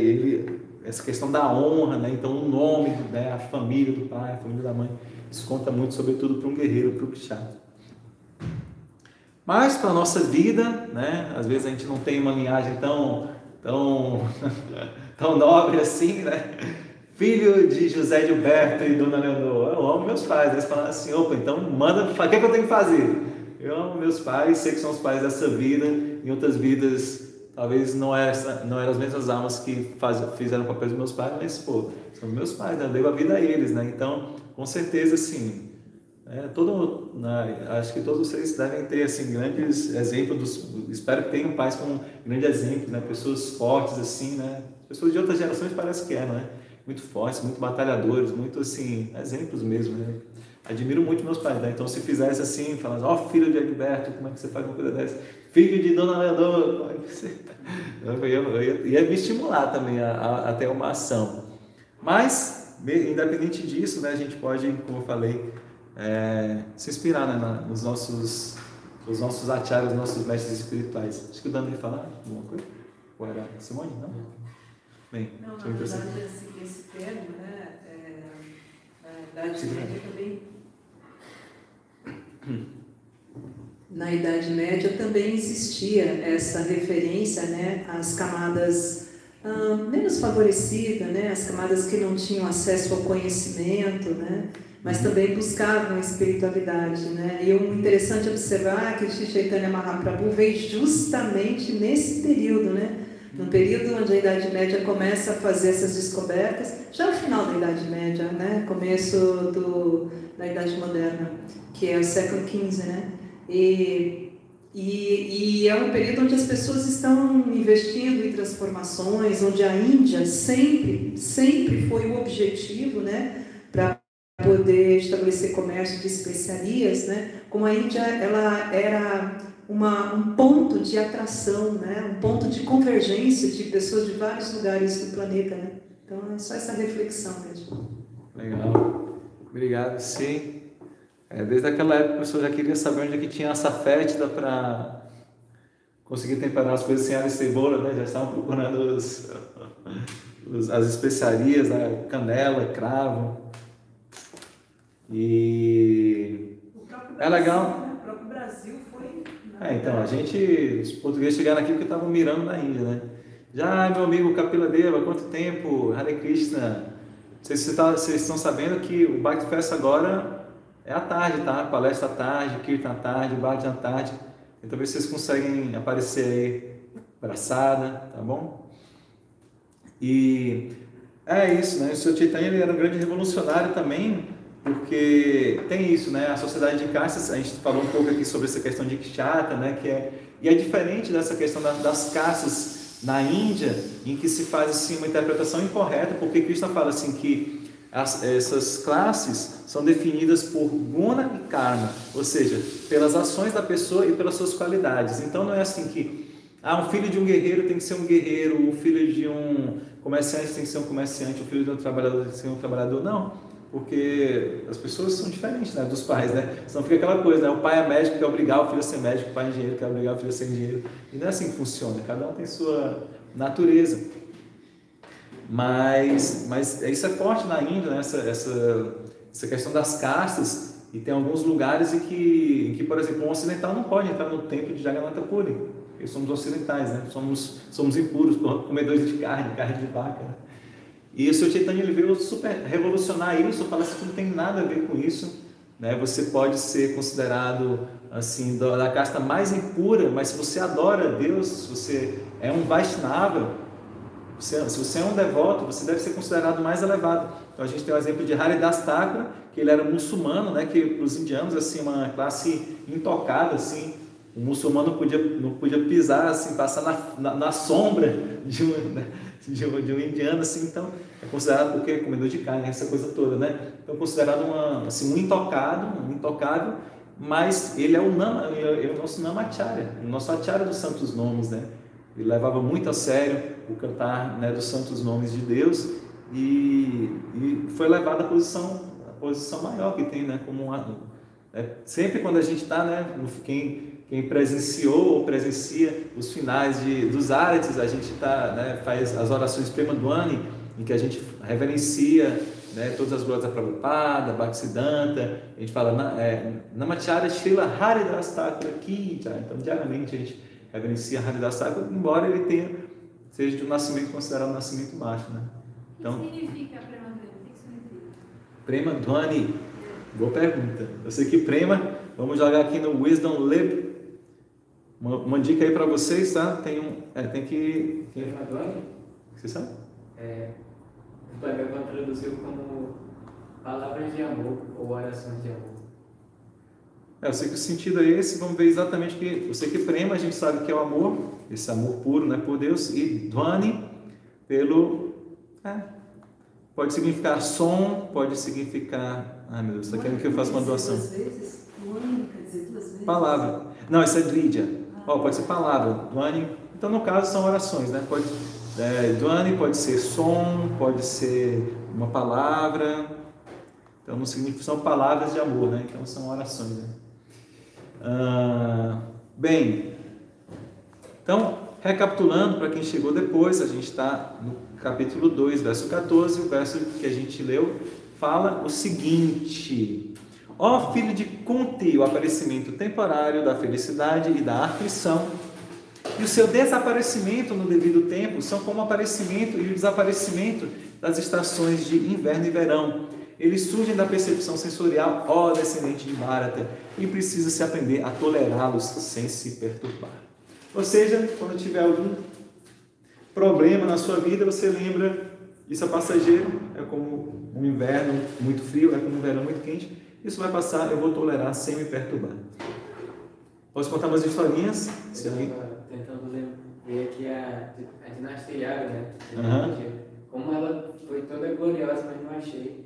essa questão da honra, né, então o nome, né, a família do pai, a família da mãe, isso conta muito, sobretudo para um guerreiro, para o Kshatriya. Mas para a nossa vida, né, às vezes a gente não tem uma linhagem tão nobre assim, né? Filho de José Gilberto e Dona Leonor, eu amo meus pais. Eles falam assim, opa, então manda, o que é que eu tenho que fazer? Eu amo meus pais, sei que são os pais dessa vida, em outras vidas talvez não eram as mesmas almas que fizeram o papel dos meus pais, mas pô, são meus pais, né? Eu devo a vida a eles, né? Então, com certeza, assim, acho que todos vocês devem ter assim grandes exemplos, espero que tenham pais com grandes exemplos, né? Pessoas fortes assim, né? Pessoas de outras gerações parece que né? Muito fortes, muito batalhadores, muito assim, exemplos mesmo, né? Admiro muito meus pais, né? Então se fizesse assim, falando, ó, filho de Egberto, como é que você faz uma coisa dessa? Filho de Dona Leonor, como é que você... eu ia me estimular também a ter uma ação. Mas, independente disso, né? A gente pode, como eu falei, se inspirar, né, nos nossos acharyas, nos nossos mestres espirituais. Acho que o Dano ia falar alguma coisa? Ou era Simone? Não? Bem,
não, na verdade, esse termo, né, na Idade Média também... Na Idade Média também existia essa referência, né, às camadas menos favorecidas, né, as camadas que não tinham acesso ao conhecimento, né, mas também buscavam a espiritualidade, né? E o interessante observar que o Sri Chaitanya Mahaprabhu veio justamente nesse período, né? No período onde a Idade Média começa a fazer essas descobertas, já no final da Idade Média, né? Começo da Idade Moderna, que é o século XV, né? E é um período onde as pessoas estão investindo em transformações, onde a Índia sempre foi o objetivo, né? Para poder estabelecer comércio de especiarias, né? Como a Índia ela era um ponto de atração, né? Um ponto de convergência de pessoas de vários lugares do planeta, né? Então é só essa reflexão mesmo.
Legal, obrigado. Sim, desde aquela época a pessoa já queria saber onde é que tinha essa fétida para conseguir temperar as coisas sem alho e cebola, né? Já estavam procurando as especiarias, a canela, cravo. E é legal.
Né? O próprio Brasil foi...
Então, os portugueses chegaram aqui porque estavam mirando na Índia, né? Já, meu amigo Kapila Deva, quanto tempo? Hare Krishna. Vocês estão sabendo que o Bhakti Fest agora é à tarde, tá? Palestra à tarde, Kirtan à tarde, Bhakti à tarde. Então, ver se vocês conseguem aparecer aí, abraçada, tá bom? E é isso, né? O Sr. Chaitanya ele era um grande revolucionário também, porque tem isso, né? A sociedade de castas, a gente falou um pouco aqui sobre essa questão de Kshatriya, né? E é diferente dessa questão das castas na Índia, em que se faz assim, uma interpretação incorreta, porque Krishna fala assim que essas classes são definidas por guna e karma, ou seja, pelas ações da pessoa e pelas suas qualidades. Então não é assim que um filho de um guerreiro tem que ser um guerreiro, o filho de um comerciante tem que ser um comerciante, o filho de um trabalhador tem que ser um trabalhador. Não. Porque as pessoas são diferentes, né, dos pais, né? Senão fica aquela coisa, né? O pai é médico, quer obrigar o filho a ser médico, o pai é engenheiro, quer obrigar o filho a ser engenheiro. E não é assim que funciona, cada um tem sua natureza. Mas isso é forte na Índia, né? Essa questão das castas, e tem alguns lugares em que, por exemplo, um ocidental não pode entrar no templo de Jagannatha Puri, porque somos ocidentais, né? Somos impuros, comedores de carne de vaca, né? E o Sr. Chaitanya ele veio super revolucionar isso, fala assim que não tem nada a ver com isso, né? Você pode ser considerado assim da casta mais impura, mas se você adora a Deus, se você é um Vaishnava, Se você é um devoto, você deve ser considerado mais elevado. Então a gente tem o exemplo de Haridas Thakura, que ele era muçulmano, né, que para os indianos assim, uma classe intocada, assim, o muçulmano não podia pisar, assim, passar na sombra de um indiano, assim, então é considerado o quê? Comedor de carne, essa coisa toda, né? Então considerado um intocável, mas ele é o nosso Namacharya, o nosso Acharya dos santos nomes, né? Ele levava muito a sério o cantar, né, dos santos nomes de Deus e foi levado à posição maior que tem, né? Sempre quando a gente está, né, quem presenciou ou presencia os finais dos áretes, a gente né, faz as orações Prema Dhwani, em que a gente reverencia, né, todas as glórias da Prabhupada, Bhaktisiddhanta, a gente fala Namacharya Srila Haridas Thakura Ki Jai. Então diariamente a gente reverencia Haridas Thakura, embora ele seja de um nascimento considerado um nascimento baixo, né? Então,
o que significa Prema Dhwani? O que significa?
Prema Dhwani, boa pergunta. Eu sei que Prema, vamos jogar aqui no Wisdom Lib. Uma dica aí para vocês, tá? Tem que...
Prema Dhwani?
Você sabe?
O Bhagavan traduziu como palavras de amor ou orações de amor.
Eu sei que o sentido é esse, vamos ver exatamente que... Eu sei que Prema a gente sabe que é o amor, esse amor puro, né, por Deus, e Dhwani pode significar som, pode significar... Ai meu Deus, está querendo que eu faça uma doação?
Duas vezes? Dhwani quer dizer 2 vezes?
Palavra. Não, isso é Dvidya. Pode ser palavra. Dhwani. Então, no caso, são orações, né? Dhwani pode ser som, pode ser uma palavra. Então, não significa, são palavras de amor, né? Então, são orações, né? Bem, então, recapitulando, para quem chegou depois, a gente está no capítulo 2, verso 14, o verso que a gente leu fala o seguinte: ó filho de Kunti, o aparecimento temporário da felicidade e da aflição e o seu desaparecimento no devido tempo são como o aparecimento e o desaparecimento das estações de inverno e verão. Eles surgem da percepção sensorial, ó descendente de Bharata, e precisa-se aprender a tolerá-los sem se perturbar. Ou seja, quando tiver algum problema na sua vida, você lembra, isso é passageiro, é como um inverno muito frio, é como um verão muito quente, isso vai passar, eu vou tolerar sem me perturbar. Posso contar umas historinhas?
Eu estava tentando ver aqui a dinastia Yaga, né? Como ela foi toda gloriosa, mas não achei.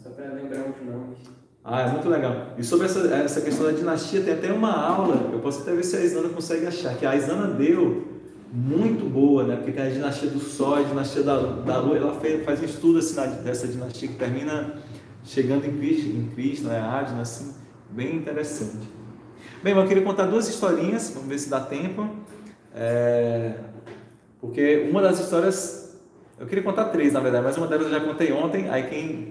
Só para lembrar os nomes.
É muito legal. E sobre essa questão da dinastia, tem até uma aula, eu posso até ver se a Isana consegue achar, que a Isana deu muito boa, né? Porque tem a dinastia do Sol, a dinastia da Lua, ela faz um estudo assim, dessa dinastia que termina chegando em Krishna, né? Arjuna, assim, bem interessante. Bem, eu queria contar 2 historinhas, vamos ver se dá tempo. Porque uma das histórias, eu queria contar 3 na verdade, mas uma delas eu já contei ontem, aí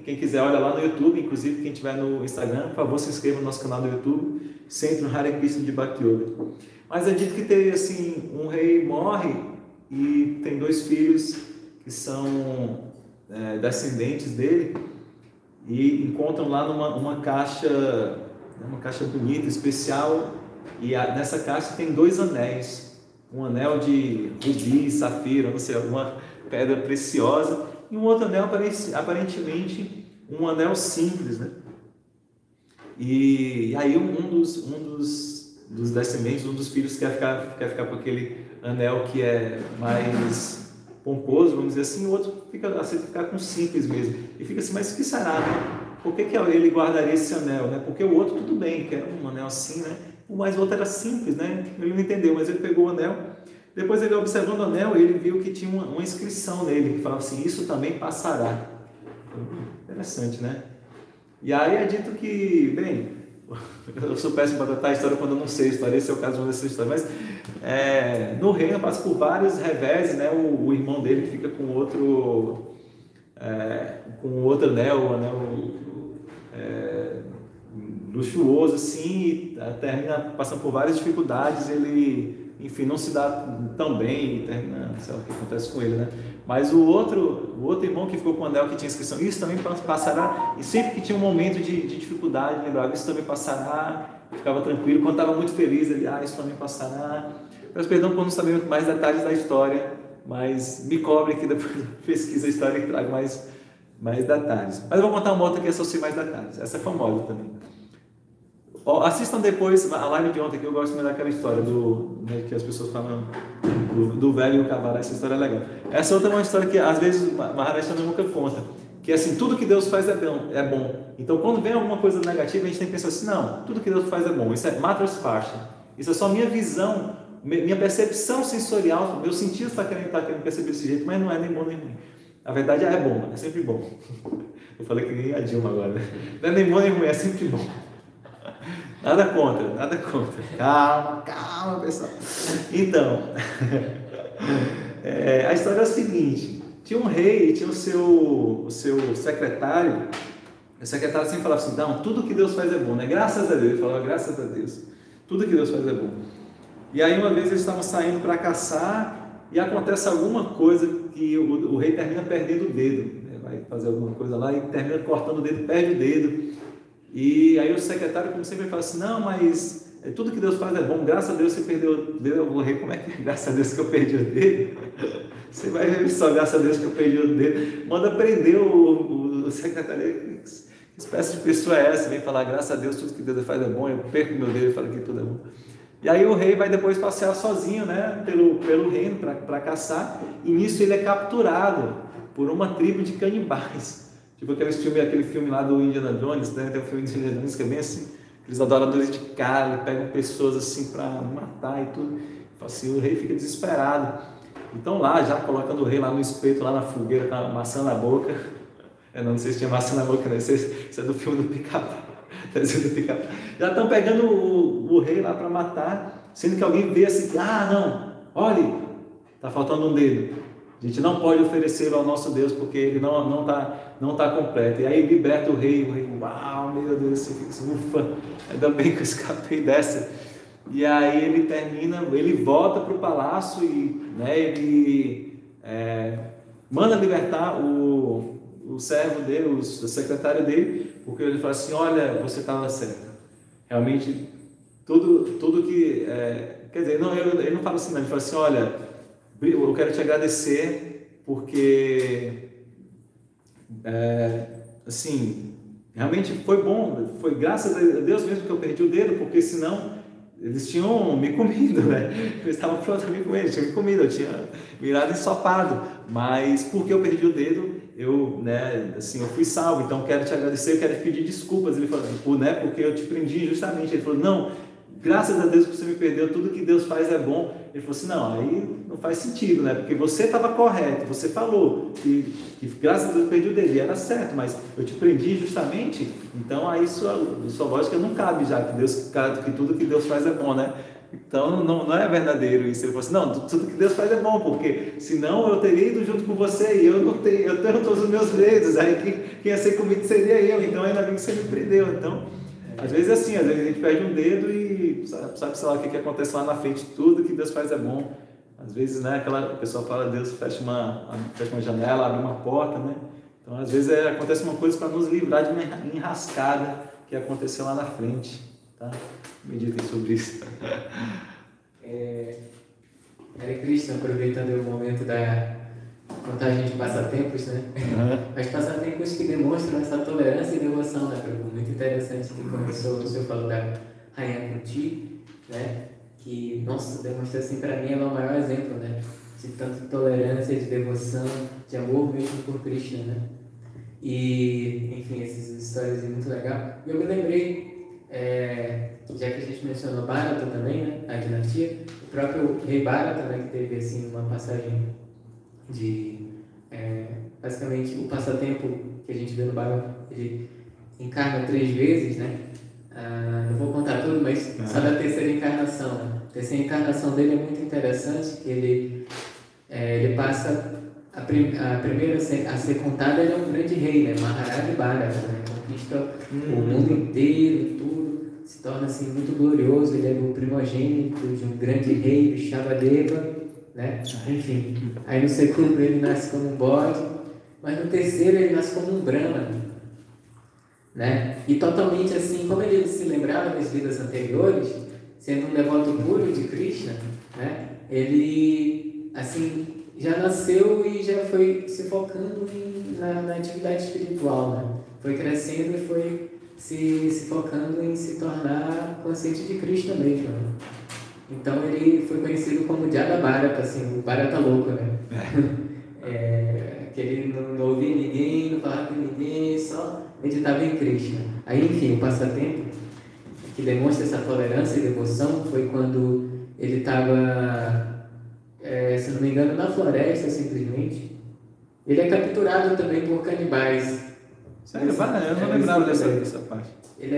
quem quiser olha lá no YouTube, inclusive quem estiver no Instagram, por favor se inscreva no nosso canal do YouTube, Centro Hare Krishna de Bhakti Yoga. Mas é dito que tem assim, um rei morre e tem 2 filhos que são descendentes dele e encontram lá uma caixa bonita, especial, e nessa caixa tem 2 anéis, um anel de rubi, safira, não sei, alguma pedra preciosa, e um outro anel aparentemente um anel simples, né? E aí um dos descendentes, um dos filhos quer ficar com aquele anel que é mais pomposo, vamos dizer assim, o outro aceita ficar com simples mesmo, e fica assim, mas o que será, né? Por que ele guardaria esse anel, né? Porque o outro tudo bem, que era um anel assim, né? Mas o outro era simples, né? Ele não entendeu, mas ele pegou o anel. Depois ele observando o anel, ele viu que tinha uma inscrição nele, que falava assim, isso também passará. Interessante, né? E aí é dito que, bem, eu sou péssimo para tratar a história quando eu não sei a história, esse é o caso de uma dessas histórias, mas no reino passa por vários reveses, né? O irmão dele fica com outro anel, um anel luxuoso, assim, e termina passando por várias dificuldades, ele, enfim, não se dá tão bem, e termina, não sei o que acontece com ele, né? Mas o outro irmão que ficou com o anel que tinha inscrição, isso também passará, e sempre que tinha um momento de dificuldade, lembrava, isso também passará, ficava tranquilo, quando estava muito feliz, ele, isso também passará. Peço perdão por não saber mais detalhes da história, mas me cobre que depois eu pesquiso a história e trago mais detalhes. Mas eu vou contar uma outra que associa mais detalhes. Essa é famosa também. Assistam depois a live de ontem, que eu gosto muito daquela história que as pessoas falam do velho e o cavalo. Essa história é legal. Essa outra é uma história que às vezes Maharaj também nunca conta, que é assim, tudo que Deus faz é bom. Então quando vem alguma coisa negativa, a gente tem que pensar assim, não, tudo que Deus faz é bom. Isso é matras fascia. Isso é só minha visão, minha percepção sensorial, meu sentido está querendo perceber desse jeito, mas não é nem bom nem ruim. A verdade é bom, é sempre bom. Eu falei que nem a Dilma agora, né? Não é nem bom nem ruim, é sempre bom. Nada contra. Calma, pessoal. Então, a história é a seguinte: tinha um rei, tinha o seu secretário. O secretário sempre falava assim: não, tudo que Deus faz é bom, né? Graças a Deus. Ele falava: graças a Deus, tudo que Deus faz é bom. E aí, uma vez eles estavam saindo para caçar e acontece alguma coisa que o rei termina perdendo o dedo, né? Vai fazer alguma coisa lá e termina cortando o dedo, perde o dedo. E aí o secretário, como sempre, fala assim: não, mas tudo que Deus faz é bom, graças a Deus você perdeu o dedo. Eu vou rer, como é que é? Graças a Deus que eu perdi o dedo. Você vai ver só, graças a Deus que eu perdi o dedo. Manda prender o secretário. Que espécie de pessoa é essa? Vem falar, graças a Deus, tudo que Deus faz é bom, eu perco meu dedo e falo que tudo é bom. E aí o rei vai depois passear sozinho, né, pelo reino para caçar, e nisso ele é capturado por uma tribo de canibais. Tipo aquele filme lá do Indiana Jones, né? Tem um filme de Indiana Jones que é bem assim, aqueles adoradores de carne, pegam pessoas assim para matar e tudo. Assim, o rei fica desesperado. Então lá, já colocando o rei lá no espeto, lá na fogueira, com a maçã na boca. Não sei se tinha maçã na boca, né? Isso é do filme do Pica-Pau. Já estão pegando o rei lá para matar, sendo que alguém vê assim, não, olhe, está faltando um dedo. A gente não pode oferecê-lo ao nosso Deus porque ele não tá completo. E aí liberta o rei, uau, meu Deus, você fica assim, ufa, ainda bem que eu escapei dessa. E aí ele volta para o palácio e, né, ele manda libertar o servo dele, o secretário dele, porque ele fala assim: olha, você estava certo. Realmente, tudo que... quer dizer, ele não fala assim, não, ele fala assim: olha, eu quero te agradecer porque, assim, realmente foi bom, foi graças a Deus mesmo que eu perdi o dedo, porque senão eles tinham me comido, né? Eles estavam prontos a me comer, eles tinham me comido, eu tinha virado ensopado, mas porque eu perdi o dedo, eu fui salvo, então quero te agradecer, eu quero te pedir desculpas. Ele falou, porque eu te prendi injustamente. Ele falou, não, graças a Deus que você me perdeu, tudo que Deus faz é bom. Ele falou assim, não, aí não faz sentido, né? Porque você estava correto, você falou que graças a Deus eu perdi o dedo, e era certo, mas eu te prendi injustamente, então aí sua lógica não cabe já, que tudo que Deus faz é bom, né? Então não é verdadeiro isso. Ele falou assim, não, tudo que Deus faz é bom, porque senão eu teria ido junto com você e eu tenho todos os meus dedos, aí quem ia ser comido seria eu, então ainda bem que você me prendeu. Então, às vezes é assim, às vezes a gente perde um dedo e sabe sei lá o que acontece lá na frente, tudo que Deus faz é bom. Às vezes, né, a pessoa fala, Deus fecha uma janela, abre uma porta, né? Então, às vezes acontece uma coisa para nos livrar de uma enrascada que aconteceu lá na frente, tá? Meditem sobre isso.
Hare Krishna, aproveitando o momento da contagem de passatempos, né? Mas passatempos que demonstram essa tolerância e devoção, né, Prabhu? Muito interessante que começou, o senhor falou da Rainha Kunti, né? Que, nossa, demonstra assim, para mim, ela é o maior exemplo, né? De tanto tolerância, de devoção, de amor mesmo por Krishna, né? E, enfim, essas histórias é muito legal. E eu me lembrei, já que a gente mencionou Bharata também, né? A dinastia, o próprio rei Bharata, né? Que teve, assim, uma passagem de... basicamente, o passatempo que a gente vê no Bharata, ele encarna 3 vezes, né? Não vou contar tudo, mas só da terceira encarnação, né? A terceira encarnação dele é muito interessante, que ele passa a primeira a ser contada, ele é um grande rei, né? Maharaja Bharata, né? Conquista o mundo inteiro, tudo, se torna assim muito glorioso. Ele é o primogênito de um grande rei, Vishabhadeva, né? Enfim, aí no segundo ele nasce como um bode, mas no terceiro ele nasce como um brahmana, né? E totalmente assim, como ele se lembrava das vidas anteriores, sendo um devoto puro de Krishna, né? Ele, assim, já nasceu e já foi se focando na atividade espiritual, né? Foi crescendo e foi se focando em se tornar consciente de Krishna mesmo, né? Então ele foi conhecido como Jada Bharata, assim, o Bharata louco, né? Que ele não ouvia ninguém, não falava com ninguém, só meditava em Krishna. Aí, enfim, o passatempo que demonstra essa tolerância e devoção foi quando ele estava, se não me engano, na floresta, simplesmente. Ele é capturado também por canibais.
Sério? Eu não lembrava dessa parte.
Ele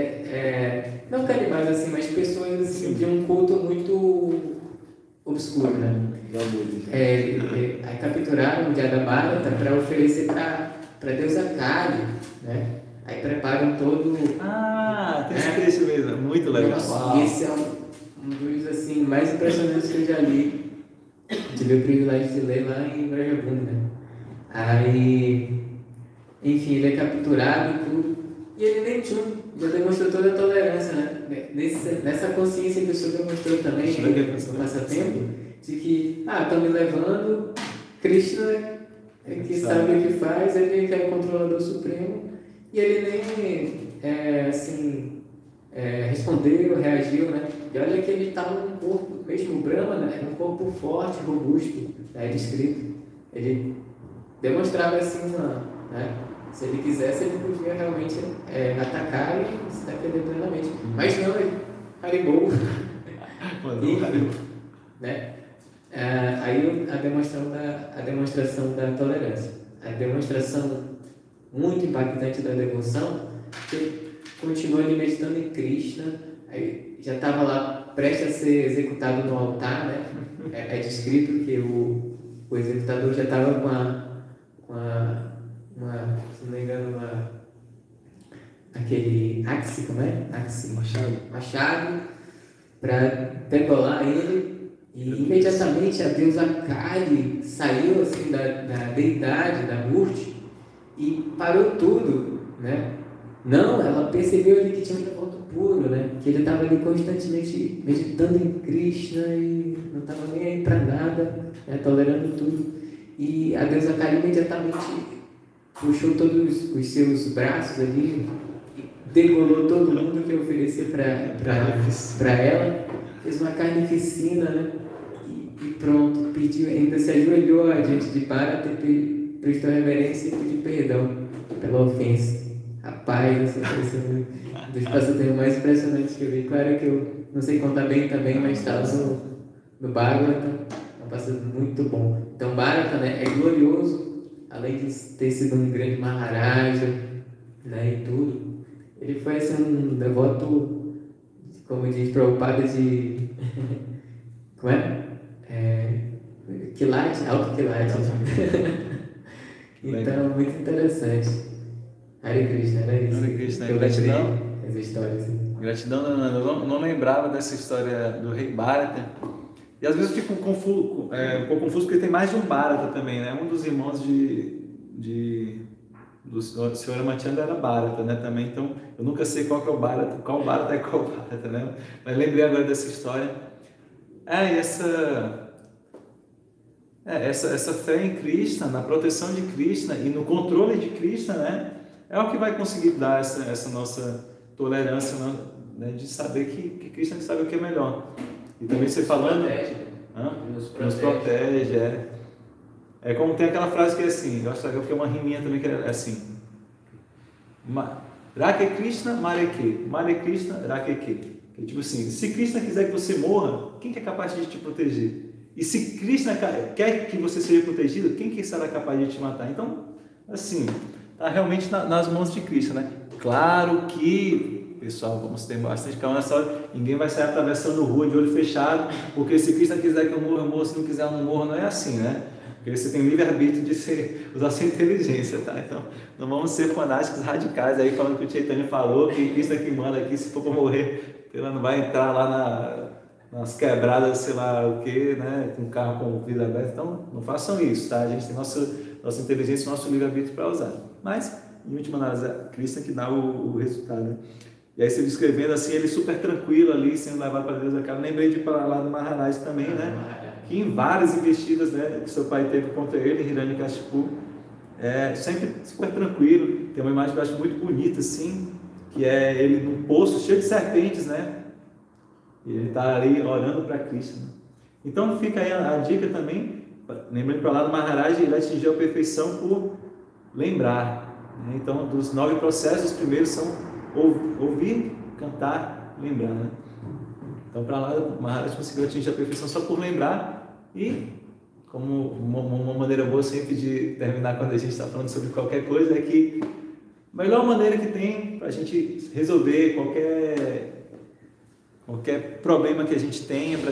não canibais assim, mas pessoas assim, de um culto muito obscuro, né? Aí capturaram o Jadabharata para oferecer para deusa Kali, né? Aí preparam todo...
tem esse trecho mesmo, muito legal.
Nossa, e esse é um dos assim, mais impressionantes que eu já li. Tive o privilégio de ler lá em Brajabunda, né? Aí, enfim, ele é capturado e tudo. E ele nem já demonstrou toda a tolerância, né? Nessa consciência que o senhor demonstrou também, no passatempo, de que, estão me levando, Krishna é que sabe o que faz, ele é o controlador supremo, e ele nem, respondeu, reagiu, né? E olha que ele estava num corpo, mesmo Brahma, né? Um corpo forte, robusto, né? Descrito. Ele demonstrava assim, né? Se ele quisesse, ele podia realmente atacar e se defender plenamente. Mas não, ele carimbou. Né? Aí a demonstração da tolerância. A demonstração muito impactante da devoção, que continua ali meditando em Krishna, aí já estava lá prestes a ser executado no altar, né? É descrito que o executador já estava com se não me engano, aquele axe, como é? Machado, para degolar ele, e imediatamente a deusa Kali saiu assim da deidade, da Murti, e parou tudo, né? Não, ela percebeu ali que tinha um devoto puro, né? Que ele estava ali constantemente meditando em Krishna e não estava nem aí para nada, né? Tolerando tudo. E a deusa Kali imediatamente puxou todos os seus braços ali, degolou todo mundo que oferecia para ela, fez uma carnificina, né? E pronto, pediu, ainda se ajoelhou diante de Bharata e prestou reverência e pediu perdão pela ofensa. Rapaz, essa foi um dos passatempos mais impressionantes que eu vi. Claro que eu não sei contar bem também, mas estava no Bhagavata, um passatempo muito bom. Então, Bharata, né, é glorioso, além de ter sido um grande Maharaja, né, e tudo. Ele foi assim, um devoto, como diz Prabhupada, de... como é? Quilate, auto-quilate. Então, muito interessante. Hare Krishna, era isso.
Hare Krishna,
eu
gratidão.
As histórias. Assim.
Gratidão, eu não lembrava dessa história do rei Bharata. E às vezes eu fico um pouco confuso porque tem mais de um Bharata também, né? Um dos irmãos do Sr. Ramananda era Bharata, né? Também, então eu nunca sei qual que é o Bharata, qual Bharata é qual Bharata, né? Mas lembrei agora dessa história. Essa fé em Krishna, na proteção de Krishna e no controle de Krishna, né? É o que vai conseguir dar essa nossa tolerância, né? De saber que Krishna sabe o que é melhor. E também você falando... Nos protege, É como tem aquela frase que é assim, eu acho que é uma riminha também que é assim. Rake Krishna, Mare Krishna, Rake Ke. Tipo assim, se Krishna quiser que você morra, quem que é capaz de te proteger? E se Krishna quer que você seja protegido, quem que será capaz de te matar? Então, assim, está realmente nas mãos de Krishna, né? Claro que, pessoal, vamos ter bastante calma nessa hora, ninguém vai sair atravessando rua de olho fechado, porque se Krishna quiser que eu morra, eu morro, se não quiser eu não morro, não é assim, né? Porque você tem livre-arbítrio de usar sua inteligência, tá? Então, não vamos ser fanáticos radicais aí, falando que o Chaitanya falou, que Krishna que manda aqui, se for para morrer, ela não vai entrar lá nas quebradas, sei lá o que, né? Com carro com o vidro aberto. Então, não façam isso, tá? A gente tem nossa inteligência, nosso livre-arbítrio para usar. Mas, em última análise, é Krishna que dá o resultado, né? E aí, você descrevendo assim, ele super tranquilo ali, sendo levado para Deus da cara. Lembrei de ir para lá do Maharaj também, né? que em várias investidas, né, que seu pai teve contra ele, Hiranyakashipu, sempre super tranquilo. Tem uma imagem que eu acho muito bonita, assim, que é ele num poço cheio de serpentes, né? E ele está ali orando para Krishna. Então fica aí a dica também, lembrando para lá do Maharaj, ele atingiu a perfeição por lembrar, né? Então, dos 9 processos, os primeiros são ouvir, cantar, lembrar, né? Então, para lá, o Maharaj conseguiu atingir a perfeição só por lembrar. E, como uma maneira boa sempre de terminar quando a gente está falando sobre qualquer coisa, é que a melhor maneira que tem para a gente resolver qualquer problema que a gente tenha, a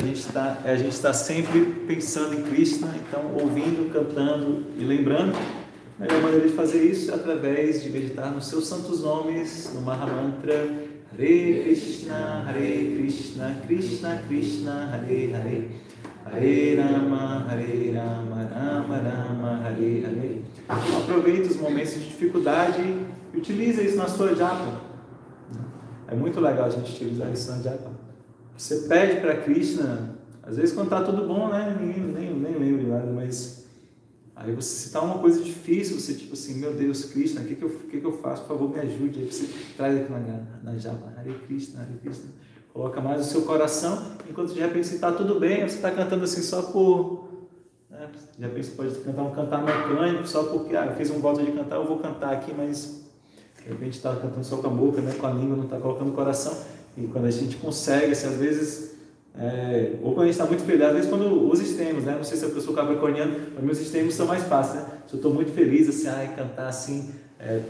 gente estar sempre pensando em Krishna, então ouvindo, cantando e lembrando. A melhor maneira de fazer isso é através de meditar nos seus santos nomes, no Mahamantra Hare Krishna, Krishna Krishna, Hare Hare, Hare Rama, Rama Rama, Hare Hare. Aproveite os momentos de dificuldade e utilize isso na sua japa. É muito legal a gente utilizar isso na japa. Você pede para Krishna, às vezes quando está tudo bom, né? Nem lembro de nada, mas aí você, se está uma coisa difícil, você tipo assim, meu Deus, Krishna, o que eu faço? Por favor, me ajude. Aí você traz aqui na japa, Hare Krishna. Coloca mais o seu coração, enquanto de repente se está tudo bem, você está cantando assim só por... Né? De repente você pode cantar um cantar mecânico, só porque eu fiz um voto de cantar, eu vou cantar aqui, mas de repente está cantando só com a boca, né? Com a língua, não está colocando o coração. E quando a gente consegue, assim, às vezes... ou quando a gente está muito feliz, às vezes quando os extremos, né? Não sei se eu sou capricorniano, mas meus extremos são mais fáceis, né? Se eu estou muito feliz, assim, cantar assim,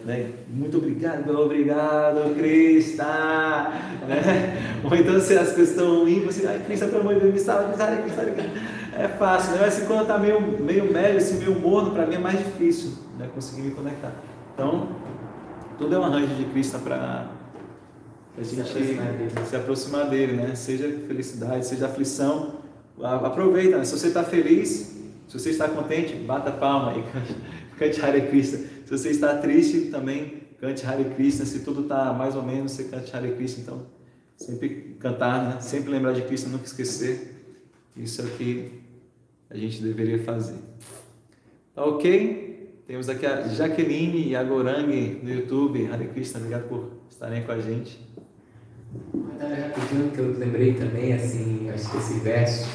né? Muito obrigado, Krishna, né? Ou então se as coisas estão ruins, você, Krishna, pelo amor de Deus, me salve, é fácil, né? Mas assim, quando está meio médio, assim, meio morno, para mim é mais difícil, né? Conseguir me conectar. Então, tudo é um arranjo de Krishna para a gente se aproximar dele, né? Seja felicidade, seja aflição, aproveita, né? Se você está feliz, se você está contente, bata palma e cante Hare Krishna. Se você está triste, também cante Hare Krishna. Se tudo está mais ou menos, você cante Hare Krishna. Então, sempre cantar, né? Sempre lembrar de Krishna, nunca esquecer. Isso é o que a gente deveria fazer. Tá ok? Temos aqui a Jaqueline e a Gorangue no YouTube. Hare Krishna, obrigado por estarem com a gente.
Rapidinho que eu lembrei também, assim, acho que esse verso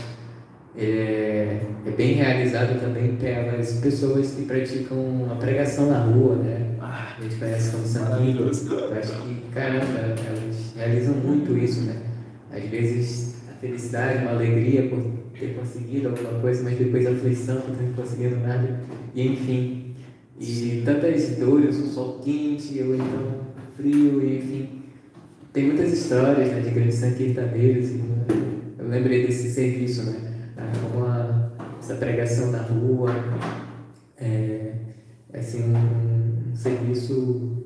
é bem realizado também pelas pessoas que praticam a pregação na rua, né? A gente conhece como Sankirtan. Eu acho que, caramba, elas realizam muito isso, né? Às vezes a felicidade, uma alegria por ter conseguido alguma coisa, mas depois a aflição por não ter conseguido nada, e enfim. E tantas dores, o sol quente, ou então frio, e enfim. Tem muitas histórias, né, de grandes sankirtaneiros, e eu lembrei desse serviço, né? Como essa pregação na rua, assim, um serviço,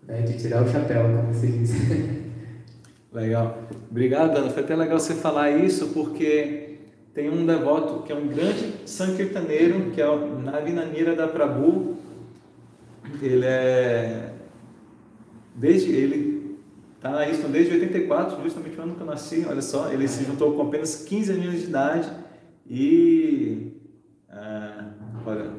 né, de tirar o chapéu, como se diz.
Legal. Obrigado, Ana. Foi até legal você falar isso, porque tem um devoto que é um grande sankirtaneiro, que é o Navinanira da Prabhu. Ele está na ISKCON desde 84, justamente o ano que eu nasci. Olha só, ele se juntou com apenas 15 anos de idade e... olha,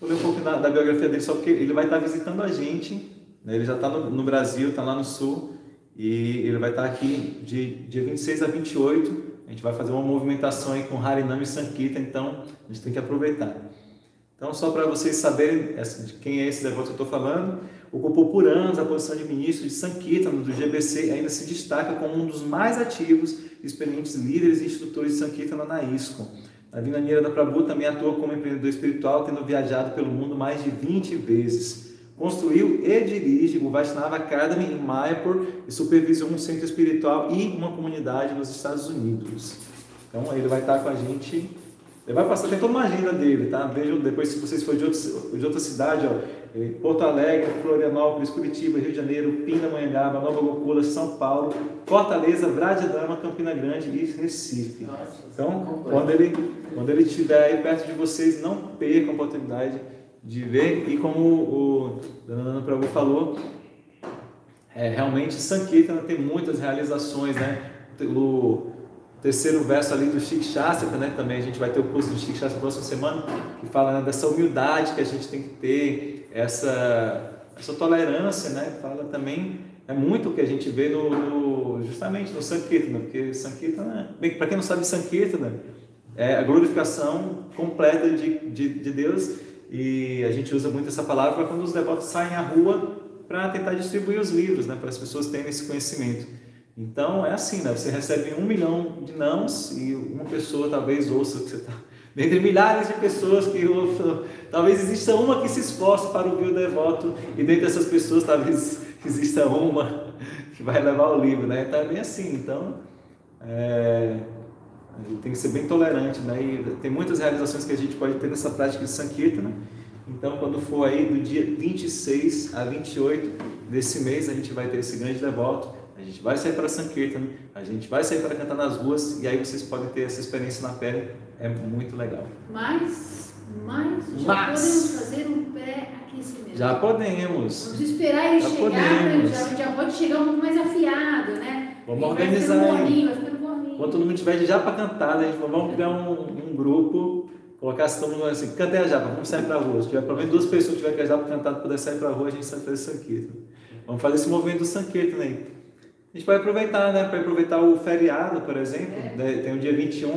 vou ler um pouco da biografia dele, só porque ele vai estar visitando a gente, né? Ele já está no Brasil, está lá no Sul, e ele vai estar aqui de dia 26 a 28. A gente vai fazer uma movimentação aí com Harinam e Sankirtan, então a gente tem que aproveitar. Então, só para vocês saberem de quem é esse devoto que eu estou falando, ocupou por anos a posição de ministro de Sankirtan do GBC e ainda se destaca como um dos mais ativos e experientes líderes e instrutores de Sankirtan na ISKCON. A Vinanira da Prabhu também atua como empreendedor espiritual, tendo viajado pelo mundo mais de 20 vezes. Construiu e dirige o Vaishnava Academy em Mayapur e supervisionou um centro espiritual e uma comunidade nos Estados Unidos. Então, ele vai estar com a gente... Ele vai passar, tem toda uma agenda dele, tá? Vejam depois, se vocês forem de outra cidade, Porto Alegre, Florianópolis, Curitiba, Rio de Janeiro, Pindamonhangaba, Nova Gokula, São Paulo, Fortaleza, Brasília, Campina Grande e Recife. Então, quando ele estiver aí perto de vocês, não percam a oportunidade de ver. E como o Dana Prabhu falou, realmente Sankirtan tem muitas realizações, né? terceiro verso ali do Shikshastra, né? Também a gente vai ter o curso do Shikshastra na próxima semana, que fala, né, dessa humildade que a gente tem que ter, essa tolerância, né? Fala também, é muito o que a gente vê justamente no Sankirtana, porque Sankirtana, bem, para quem não sabe, Sankirtana é a glorificação completa de Deus, e a gente usa muito essa palavra para quando os devotos saem à rua para tentar distribuir os livros, né? Para as pessoas terem esse conhecimento. Então é assim, né? Você recebe 1 milhão de nãos e uma pessoa talvez ouça o que você está. Dentre milhares de pessoas que ouçam, talvez exista uma que se esforce para ouvir o devoto, e dentre essas pessoas talvez exista uma que vai levar o livro, né? Então é bem assim. Então a gente tem que ser bem tolerante, né? E tem muitas realizações que a gente pode ter nessa prática de Sankirtana. Então, quando for aí do dia 26 a 28 desse mês, a gente vai ter esse grande devoto. A gente vai sair para Sankirtana, a gente vai sair para cantar nas ruas, e aí vocês podem ter essa experiência na pele, é muito legal.
Mas já podemos fazer um pré-aquecimento.
Já podemos.
Vamos esperar ele
Já
chegar,
podemos.
já pode chegar um pouco mais afiado, né?
Vamos
Ele
organizar
vai
aí.
ficando morninho.
Quando todo mundo estiver já para cantar, né, vamos criar um grupo, colocar todo mundo assim, cantei a japa, vamos sair para a rua. Se tiver pelo menos 2 pessoas que tiver que a japa cantar para poder sair para a rua, a gente sai fazer Sankirtana. Vamos fazer esse movimento do Sankirtana aí. A gente vai aproveitar, né? Para aproveitar o feriado, por exemplo, tem o dia 21,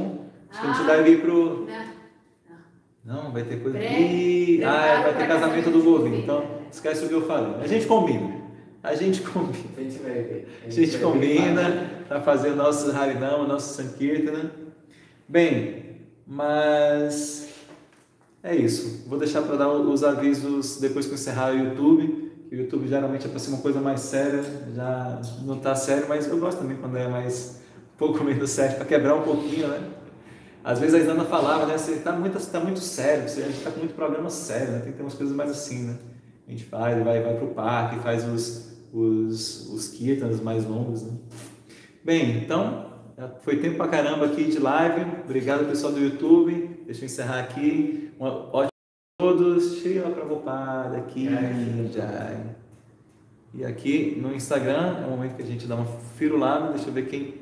acho que a gente vai vir pro... Não, vai ter coisa... vai ter casamento do Govinho, então esquece o que eu falei. A gente combina. A gente vai ver. A gente combina para fazer o nosso Harinama, o nosso Sankirtana. Bem, mas é isso. Vou deixar para dar os avisos depois que eu encerrar o YouTube. O YouTube geralmente é para ser uma coisa mais séria, já não está sério, mas eu gosto também quando é mais um pouco menos sério, para quebrar um pouquinho, né? Às vezes a Isana falava, né? Você está muito sério, a gente está com muito problema sério, né? Tem que ter umas coisas mais assim, né? A gente vai para o parque, faz os kirtans mais longos, né? Bem, então, foi tempo pra caramba aqui de live. Obrigado, pessoal do YouTube. Deixa eu encerrar aqui. Uma ótima todos, Shila Prabhupada aqui, Jai. E aqui no Instagram é o momento que a gente dá uma firulada, deixa eu ver quem